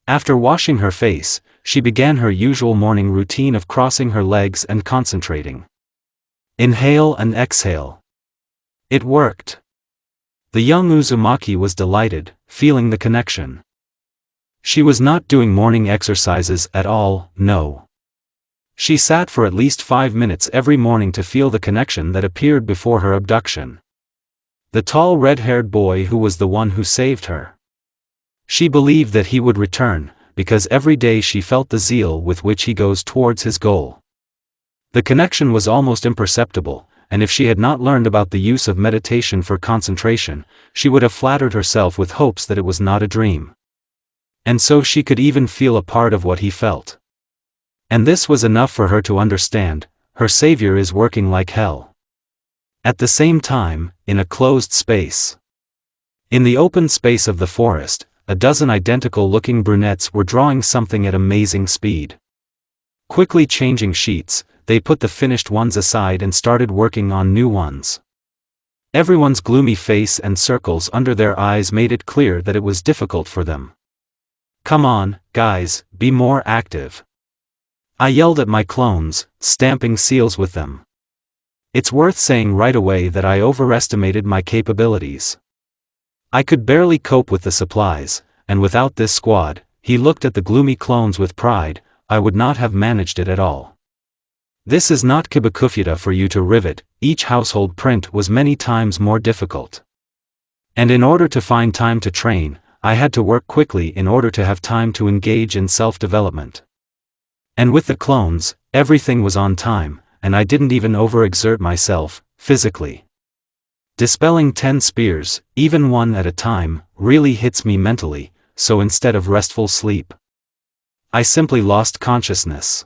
After washing her face, she began her usual morning routine of crossing her legs and concentrating. Inhale and exhale. It worked. The young Uzumaki was delighted, feeling the connection. She was not doing morning exercises at all, no. She sat for at least 5 minutes every morning to feel the connection that appeared before her abduction. The tall red-haired boy who was the one who saved her. She believed that he would return, because every day she felt the zeal with which he goes towards his goal. The connection was almost imperceptible, and if she had not learned about the use of meditation for concentration, she would have flattered herself with hopes that it was not a dream. And so she could even feel a part of what he felt. And this was enough for her to understand, her savior is working like hell. At the same time, in a closed space. In the open space of the forest, a dozen identical-looking brunettes were drawing something at amazing speed. Quickly changing sheets, they put the finished ones aside and started working on new ones. Everyone's gloomy face and circles under their eyes made it clear that it was difficult for them. Come on, guys, be more active. I yelled at my clones, stamping seals with them. It's worth saying right away that I overestimated my capabilities. I could barely cope with the supplies, and without this squad, he looked at the gloomy clones with pride, I would not have managed it at all. This is not Kibakufuta for you to rivet, each household print was many times more difficult. And in order to find time to train, I had to work quickly in order to have time to engage in self-development. And with the clones, everything was on time, and I didn't even overexert myself, physically. Dispelling 10 spears, even one at a time, really hits me mentally, so instead of restful sleep, I simply lost consciousness.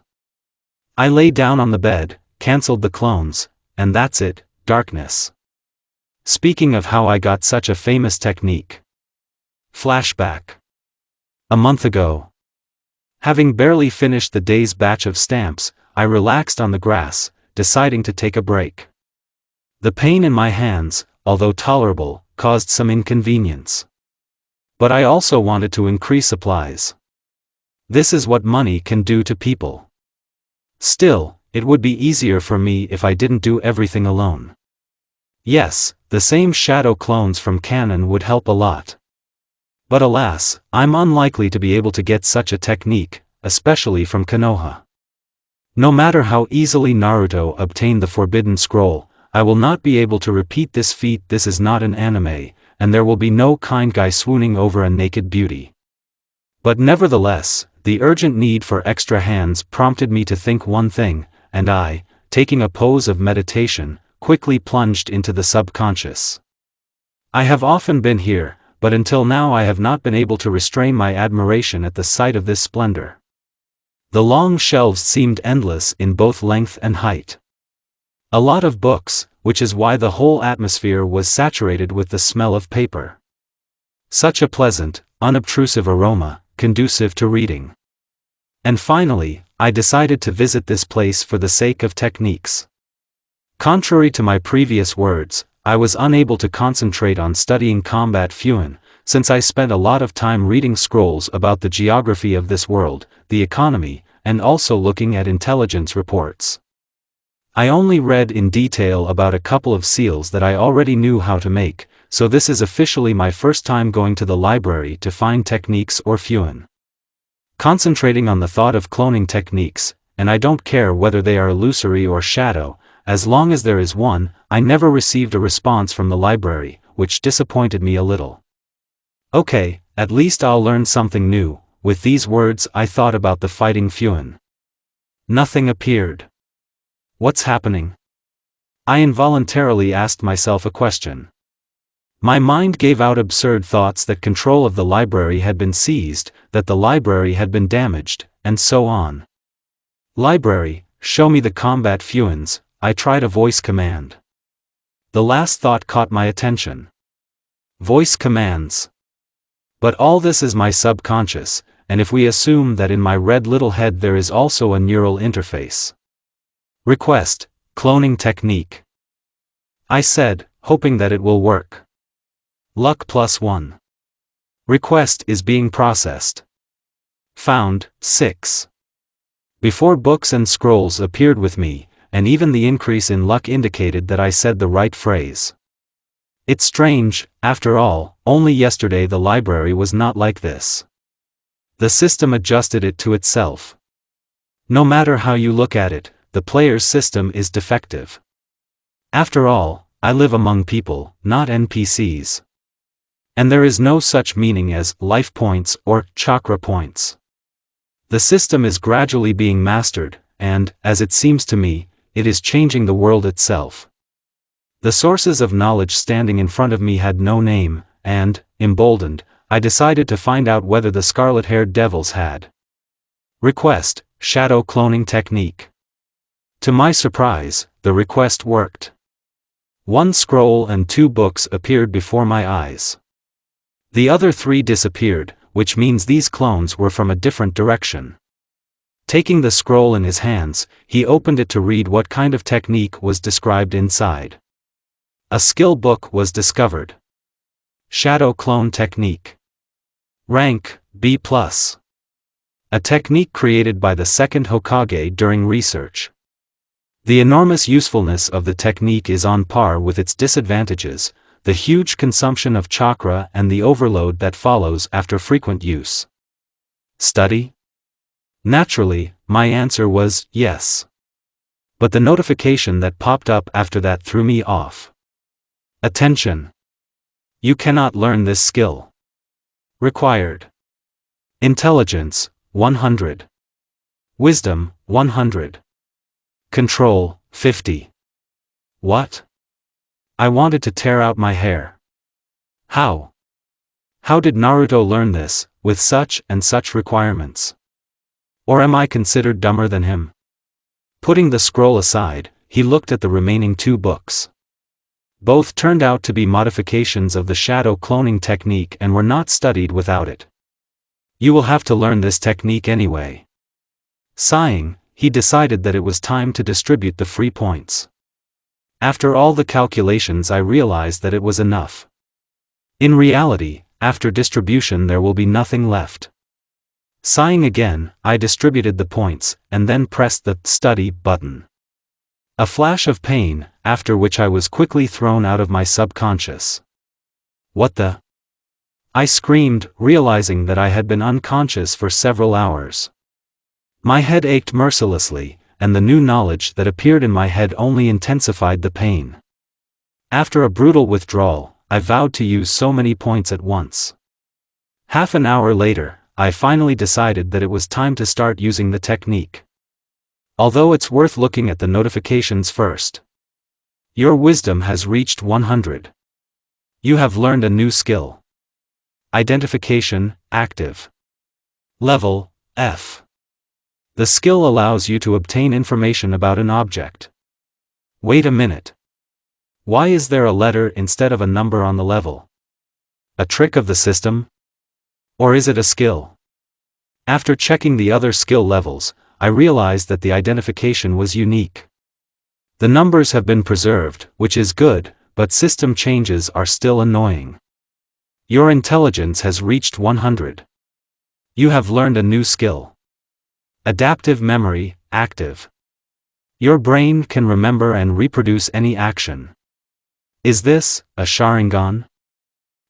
I lay down on the bed, cancelled the clones, and that's it, darkness. Speaking of how I got such a famous technique. Flashback. A month ago. Having barely finished the day's batch of stamps, I relaxed on the grass, deciding to take a break. The pain in my hands, although tolerable, caused some inconvenience. But I also wanted to increase supplies. This is what money can do to people. Still, it would be easier for me if I didn't do everything alone. Yes, the same shadow clones from canon would help a lot. But alas, I'm unlikely to be able to get such a technique, especially from Konoha. No matter how easily Naruto obtained the Forbidden Scroll, I will not be able to repeat this feat. This is not an anime, and there will be no kind guy swooning over a naked beauty. But nevertheless, the urgent need for extra hands prompted me to think one thing, and I, taking a pose of meditation, quickly plunged into the subconscious. I have often been here, but until now I have not been able to restrain my admiration at the sight of this splendor. The long shelves seemed endless in both length and height. A lot of books, which is why the whole atmosphere was saturated with the smell of paper. Such a pleasant, unobtrusive aroma, conducive to reading. And finally, I decided to visit this place for the sake of techniques. Contrary to my previous words, I was unable to concentrate on studying combat fuin, since I spent a lot of time reading scrolls about the geography of this world, the economy, and also looking at intelligence reports. I only read in detail about a couple of seals that I already knew how to make, so this is officially my first time going to the library to find techniques or fuin. Concentrating on the thought of cloning techniques, and I don't care whether they are illusory or shadow, as long as there is one, I never received a response from the library, which disappointed me a little. Okay, at least I'll learn something new. With these words I thought about the fighting fuin. Nothing appeared. What's happening? I involuntarily asked myself a question. My mind gave out absurd thoughts that control of the library had been seized, that the library had been damaged, and so on. Library, show me the combat fuins, I tried a voice command. The last thought caught my attention. Voice commands. But all this is my subconscious, and if we assume that in my red little head there is also a neural interface. Request, cloning technique. I said, hoping that it will work. Luck +1. Request is being processed. Found, 6. Before books and scrolls appeared with me, and even the increase in luck indicated that I said the right phrase. It's strange, after all, only yesterday the library was not like this. The system adjusted it to itself. No matter how you look at it, the player's system is defective. After all, I live among people, not NPCs. And there is no such meaning as life points or chakra points. The system is gradually being mastered, and, as it seems to me, it is changing the world itself. The sources of knowledge standing in front of me had no name, and, emboldened, I decided to find out whether the scarlet-haired devils had. Request, shadow cloning technique. To my surprise, the request worked. 1 scroll and 2 books appeared before my eyes. The other 3 disappeared, which means these clones were from a different direction. Taking the scroll in his hands, he opened it to read what kind of technique was described inside. A skill book was discovered. Shadow clone technique. Rank, B+. A technique created by the second Hokage during research. The enormous usefulness of the technique is on par with its disadvantages, the huge consumption of chakra and the overload that follows after frequent use. Study? Naturally, my answer was yes. But the notification that popped up after that threw me off. Attention! You cannot learn this skill. Required. Intelligence, 100. Wisdom, 100. Control, 50. What? I wanted to tear out my hair. How? How did Naruto learn this, with such and such requirements? Or am I considered dumber than him? Putting the scroll aside, he looked at the remaining 2 books. Both turned out to be modifications of the shadow cloning technique and were not studied without it. You will have to learn this technique anyway. Sighing, he decided that it was time to distribute the free points. After all the calculations I realized that it was enough. In reality, after distribution there will be nothing left. Sighing again, I distributed the points, and then pressed the study button. A flash of pain, after which I was quickly thrown out of my subconscious. What the? I screamed, realizing that I had been unconscious for several hours. My head ached mercilessly, and the new knowledge that appeared in my head only intensified the pain. After a brutal withdrawal, I vowed to use so many points at once. Half an hour later, I finally decided that it was time to start using the technique. Although it's worth looking at the notifications first. Your wisdom has reached 100. You have learned a new skill. Identification, active. Level, F. The skill allows you to obtain information about an object. Wait a minute. Why is there a letter instead of a number on the level? A trick of the system? Or is it a skill? After checking the other skill levels, I realized that the identification was unique. The numbers have been preserved, which is good, but system changes are still annoying. Your intelligence has reached 100. You have learned a new skill. Adaptive memory, active. Your brain can remember and reproduce any action. Is this a Sharingan?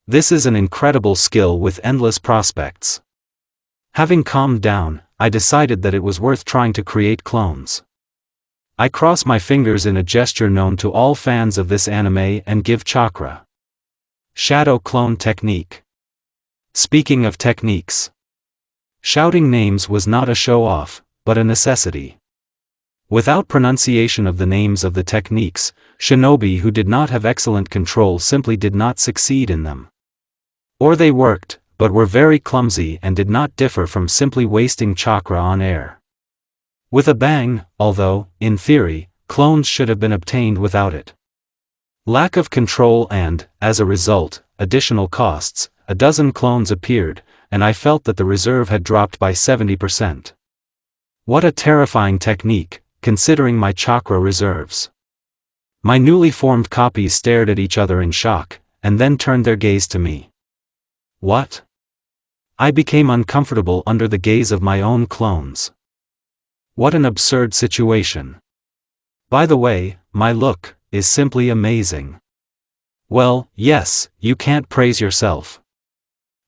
This is an incredible skill with endless prospects. Having calmed down, I decided that it was worth trying to create clones. I cross my fingers in a gesture known to all fans of this anime and give chakra. Shadow clone technique. Speaking of techniques. Shouting names was not a show-off, but a necessity. Without pronunciation of the names of the techniques, shinobi who did not have excellent control simply did not succeed in them. Or they worked, but were very clumsy and did not differ from simply wasting chakra on air. With a bang, although, in theory, clones should have been obtained without it. Lack of control and, as a result, additional costs, a dozen clones appeared, and I felt that the reserve had dropped by 70%. What a terrifying technique, considering my chakra reserves. My newly formed copies stared at each other in shock, and then turned their gaze to me. What? I became uncomfortable under the gaze of my own clones. What an absurd situation. By the way, my look is simply amazing. Well, yes, you can't praise yourself.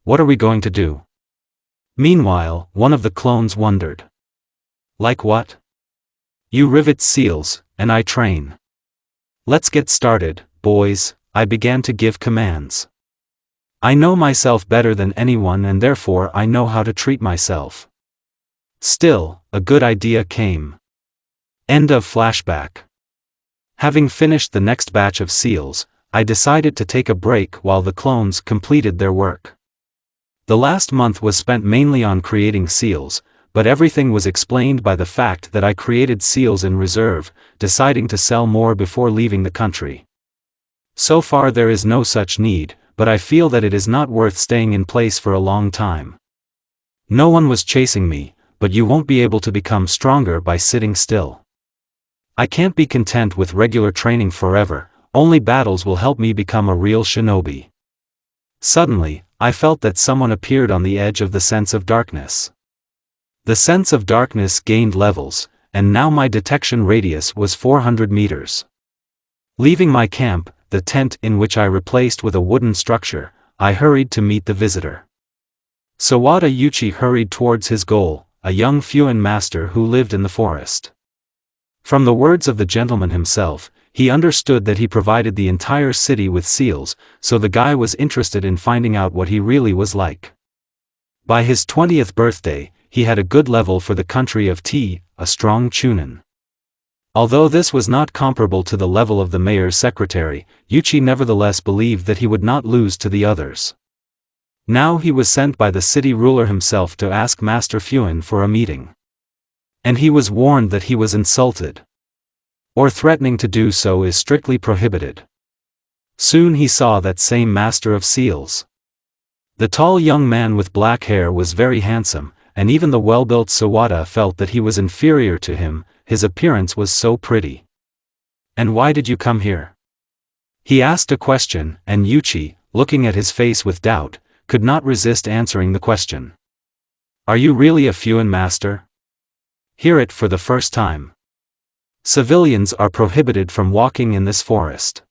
What are we going to do? Meanwhile, one of the clones wondered. Like what? You rivet seals, and I train. Let's get started, boys, I began to give commands. I know myself better than anyone and therefore I know how to treat myself. Still, a good idea came. End of flashback. Having finished the next batch of seals, I decided to take a break while the clones completed their work. The last month was spent mainly on creating seals, but everything was explained by the fact that I created seals in reserve, deciding to sell more before leaving the country. So far there is no such need, but I feel that it is not worth staying in place for a long time. No one was chasing me, but you won't be able to become stronger by sitting still. I can't be content with regular training forever, only battles will help me become a real shinobi. Suddenly, I felt that someone appeared on the edge of the sense of darkness. The sense of darkness gained levels, and now my detection radius was 400 meters. Leaving my camp, the tent in which I replaced with a wooden structure, I hurried to meet the visitor. Sawada Yuchi hurried towards his goal, a young Fuin master who lived in the forest. From the words of the gentleman himself, he understood that he provided the entire city with seals, so the guy was interested in finding out what he really was like. By his 20th birthday, he had a good level for the country of T, a strong chunin. Although this was not comparable to the level of the mayor's secretary, Yuchi nevertheless believed that he would not lose to the others. Now he was sent by the city ruler himself to ask Master Fuin for a meeting. And he was warned that he was insulted. Or threatening to do so is strictly prohibited. Soon he saw that same master of seals. The tall young man with black hair was very handsome, and even the well-built Sawada felt that he was inferior to him, his appearance was so pretty. And why did you come here? He asked a question, and Yuchi, looking at his face with doubt, could not resist answering the question. Are you really a Fuin master? Hear it for the first time. Civilians are prohibited from walking in this forest.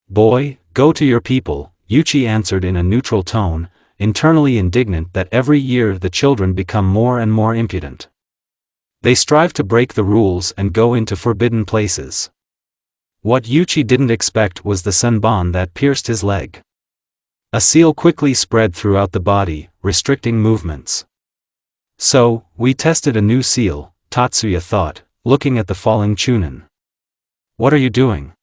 Boy, go to your people, Yuchi answered in a neutral tone, internally indignant that every year the children become more and more impudent. They strive to break the rules and go into forbidden places. What Yuchi didn't expect was the senbon that pierced his leg. A seal quickly spread throughout the body, restricting movements. So, we tested a new seal, Tatsuya thought, looking at the falling chunin. What are you doing?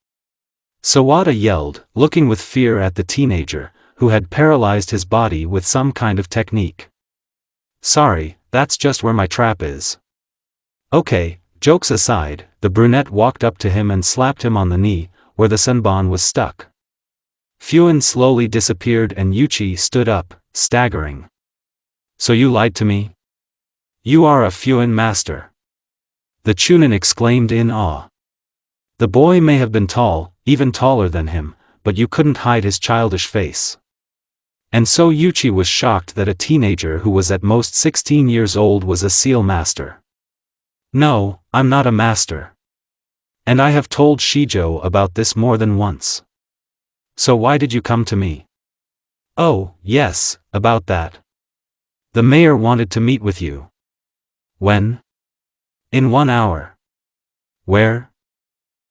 Sawada yelled, looking with fear at the teenager, who had paralyzed his body with some kind of technique. Sorry, that's just where my trap is. Okay, jokes aside, the brunette walked up to him and slapped him on the knee, where the senbon was stuck. Fuin slowly disappeared and Yuchi stood up, staggering. So you lied to me? You are a Fuin master. The Chunin exclaimed in awe. The boy may have been tall, even taller than him, but you couldn't hide his childish face. And so Yuchi was shocked that a teenager who was at most 16 years old was a seal master. No, I'm not a master. And I have told Shijo about this more than once. So why did you come to me? Oh, yes, about that. The mayor wanted to meet with you. When? In 1 hour. Where?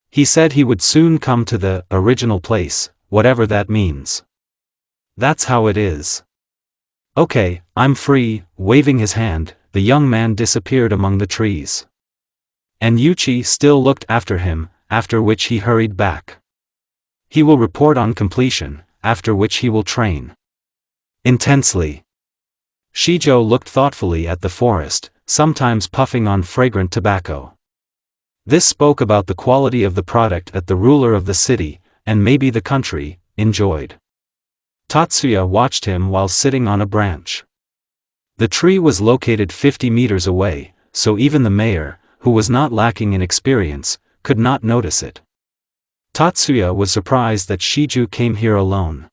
He said he would soon come to the original place, whatever that means. That's how it is. Okay, I'm free. Waving his hand, the young man disappeared among the trees. And Yuchi still looked after him, after which he hurried back. He will report on completion, after which he will train intensely. Shijo looked thoughtfully at the forest, sometimes puffing on fragrant tobacco. This spoke about the quality of the product that the ruler of the city, and maybe the country, enjoyed. Tatsuya watched him while sitting on a branch. The tree was located 50 meters away, so even the mayor, who was not lacking in experience, could not notice it. Tatsuya was surprised that Shiju came here alone.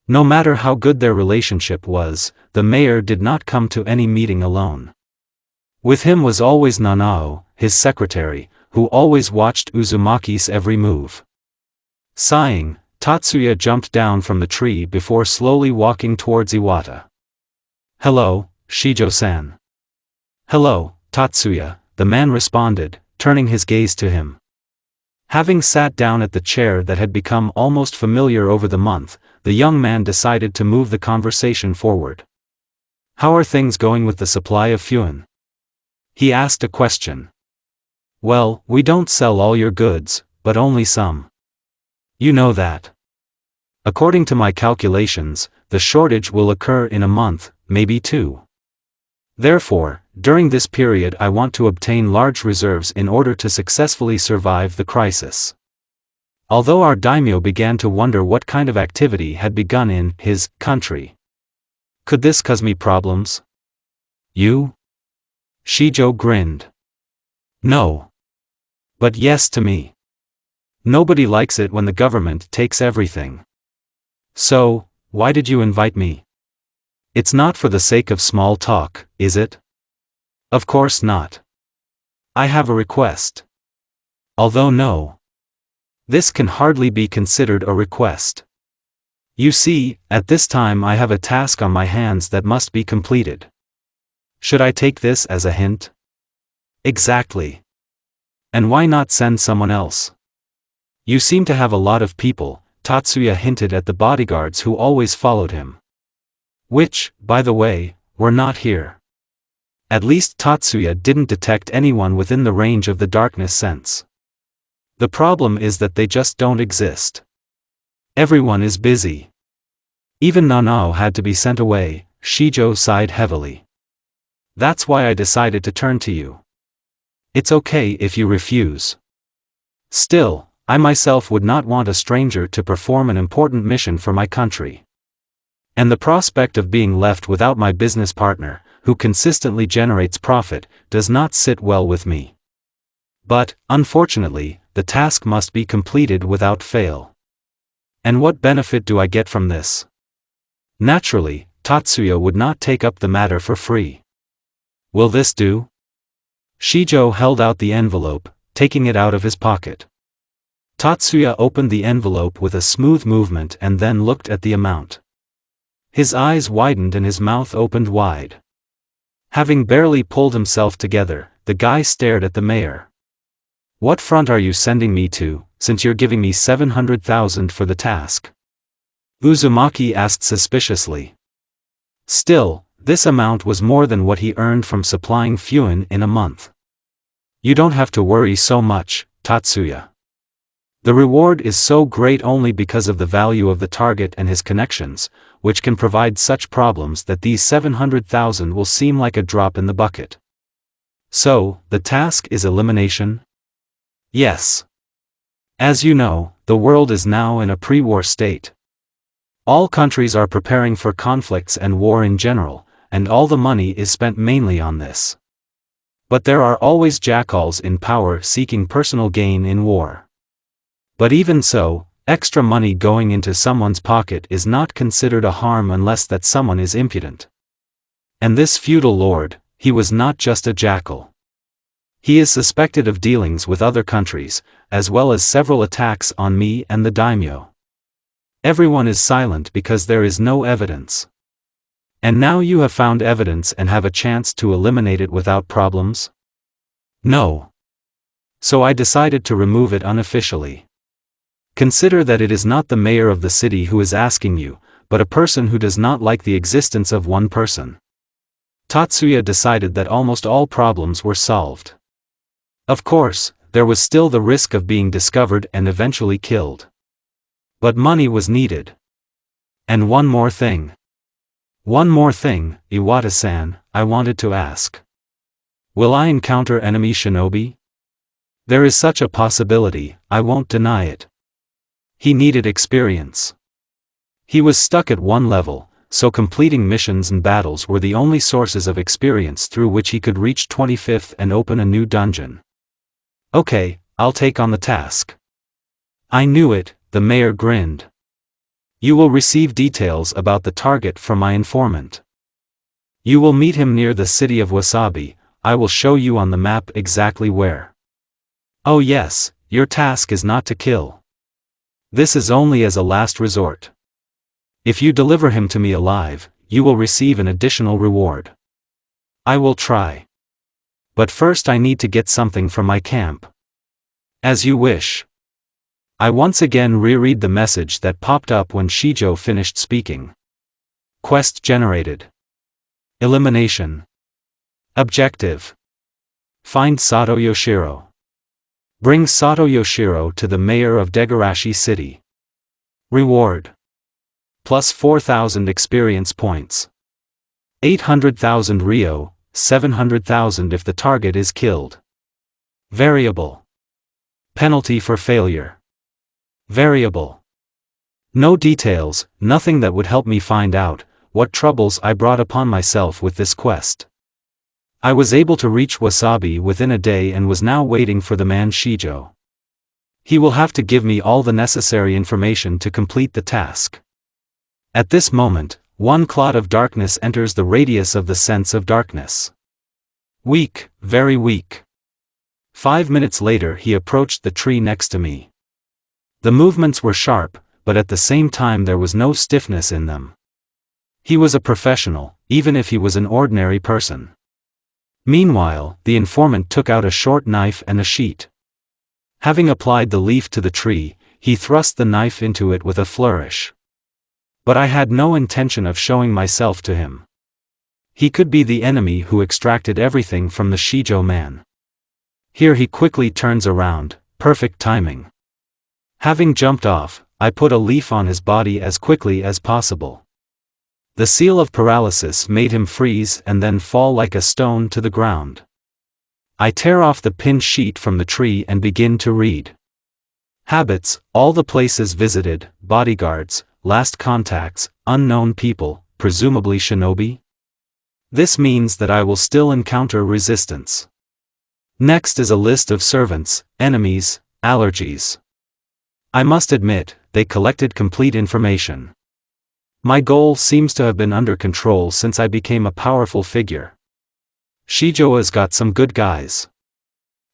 No matter how good their relationship was, the mayor did not come to any meeting alone. With him was always Nanao, his secretary, who always watched Uzumaki's every move. Sighing, Tatsuya jumped down from the tree before slowly walking towards Iwata. Hello, Shijo-san. Hello, Tatsuya, the man responded, turning his gaze to him. Having sat down at the chair that had become almost familiar over the month, the young man decided to move the conversation forward. How are things going with the supply of Fuin? He asked a question. Well, we don't sell all your goods, but only some. You know that. According to my calculations, the shortage will occur in a month, maybe 2. Therefore, during this period I want to obtain large reserves in order to successfully survive the crisis. Although our daimyo began to wonder what kind of activity had begun in his country. Could this cause me problems? You? Shijo grinned. No. But yes to me. Nobody likes it when the government takes everything. So, why did you invite me? It's not for the sake of small talk, is it? Of course not. I have a request. Although no. This can hardly be considered a request. You see, at this time I have a task on my hands that must be completed. Should I take this as a hint? Exactly. And why not send someone else? You seem to have a lot of people, Tatsuya hinted at the bodyguards who always followed him. Which, by the way, were not here. At least Tatsuya didn't detect anyone within the range of the darkness sense. The problem is that they just don't exist. Everyone is busy. Even Nanao had to be sent away. Shijo sighed heavily. That's why I decided to turn to you. It's okay if you refuse. Still, I myself would not want a stranger to perform an important mission for my country. And the prospect of being left without my business partner, who consistently generates profit, does not sit well with me. But, unfortunately, the task must be completed without fail. And what benefit do I get from this? Naturally, Tatsuya would not take up the matter for free. Will this do? Shijo held out the envelope, taking it out of his pocket. Tatsuya opened the envelope with a smooth movement and then looked at the amount. His eyes widened and his mouth opened wide. Having barely pulled himself together, the guy stared at the mayor. What front are you sending me to, since you're giving me 700,000 for the task? Uzumaki asked suspiciously. Still, this amount was more than what he earned from supplying Fuin in a month. You don't have to worry so much, Tatsuya. The reward is so great only because of the value of the target and his connections, which can provide such problems that these 700,000 will seem like a drop in the bucket. So, the task is elimination? Yes. As you know, the world is now in a pre-war state. All countries are preparing for conflicts and war in general, and all the money is spent mainly on this. But there are always jackals in power seeking personal gain in war. But even so, extra money going into someone's pocket is not considered a harm unless that someone is impudent. And this feudal lord, he was not just a jackal. He is suspected of dealings with other countries, as well as several attacks on me and the daimyo. Everyone is silent because there is no evidence. And now you have found evidence and have a chance to eliminate it without problems? No. So I decided to remove it unofficially. Consider that it is not the mayor of the city who is asking you, but a person who does not like the existence of one person. Tatsuya decided that almost all problems were solved. Of course, there was still the risk of being discovered and eventually killed. But money was needed. And one more thing, Iwata-san, I wanted to ask. Will I encounter enemy shinobi? There is such a possibility, I won't deny it. He needed experience. He was stuck at one level, so completing missions and battles were the only sources of experience through which he could reach 25th and open a new dungeon. Okay, I'll take on the task. I knew it, the mayor grinned. You will receive details about the target from my informant. You will meet him near the city of Wasabi, I will show you on the map exactly where. Oh yes, your task is not to kill. This is only as a last resort. If you deliver him to me alive, you will receive an additional reward. I will try. But first I need to get something from my camp. As you wish. I once again reread the message that popped up when Shijo finished speaking. Quest generated. Elimination. Objective. Find Sato Yoshiro. Bring Sato Yoshiro to the mayor of Degarashi City. Reward. Plus 4,000 experience points. 800,000 Ryo, 700,000 if the target is killed. Variable. Penalty for failure. Variable. No details, nothing that would help me find out what troubles I brought upon myself with this quest. I was able to reach Wasabi within a day and was now waiting for the man Shijo. He will have to give me all the necessary information to complete the task. At this moment, one clot of darkness enters the radius of the sense of darkness. Weak, very weak. 5 minutes later he approached the tree next to me. The movements were sharp, but at the same time there was no stiffness in them. He was a professional, even if he was an ordinary person. Meanwhile, the informant took out a short knife and a sheet. Having applied the leaf to the tree, he thrust the knife into it with a flourish. But I had no intention of showing myself to him. He could be the enemy who extracted everything from the Shijo man. Here he quickly turns around, perfect timing. Having jumped off, I put a leaf on his body as quickly as possible. The seal of paralysis made him freeze and then fall like a stone to the ground. I tear off the pinned sheet from the tree and begin to read. Habits, all the places visited, bodyguards, last contacts, unknown people, presumably shinobi? This means that I will still encounter resistance. Next is a list of servants, enemies, allergies. I must admit, they collected complete information. My goal seems to have been under control since I became a powerful figure. Shijo has got some good guys.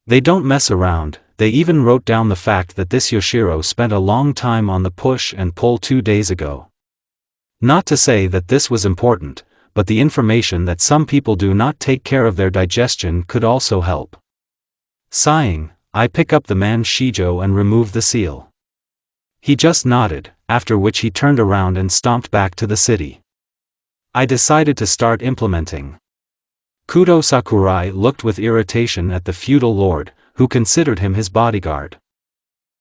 They don't mess around, they even wrote down the fact that this Yoshiro spent a long time on the push and pull 2 days ago. Not to say that this was important, but the information that some people do not take care of their digestion could also help. Sighing, I pick up the man Shijo and remove the seal. He just nodded, after which he turned around and stomped back to the city. I decided to start implementing. Kudo Sakurai looked with irritation at the feudal lord, who considered him his bodyguard.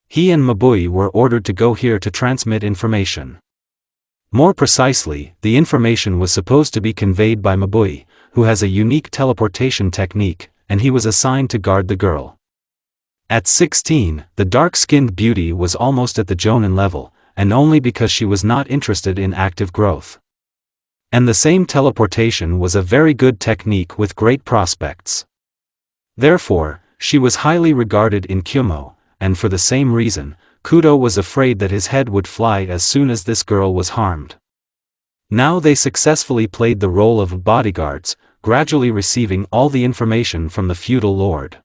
He and Mabui were ordered to go here to transmit information. More precisely, the information was supposed to be conveyed by Mabui, who has a unique teleportation technique, and he was assigned to guard the girl. At 16, the dark-skinned beauty was almost at the Jonin level, and only because she was not interested in active growth. And the same teleportation was a very good technique with great prospects. Therefore, she was highly regarded in Kyumo, and for the same reason, Kudo was afraid that his head would fly as soon as this girl was harmed. Now they successfully played the role of bodyguards, gradually receiving all the information from the feudal lord.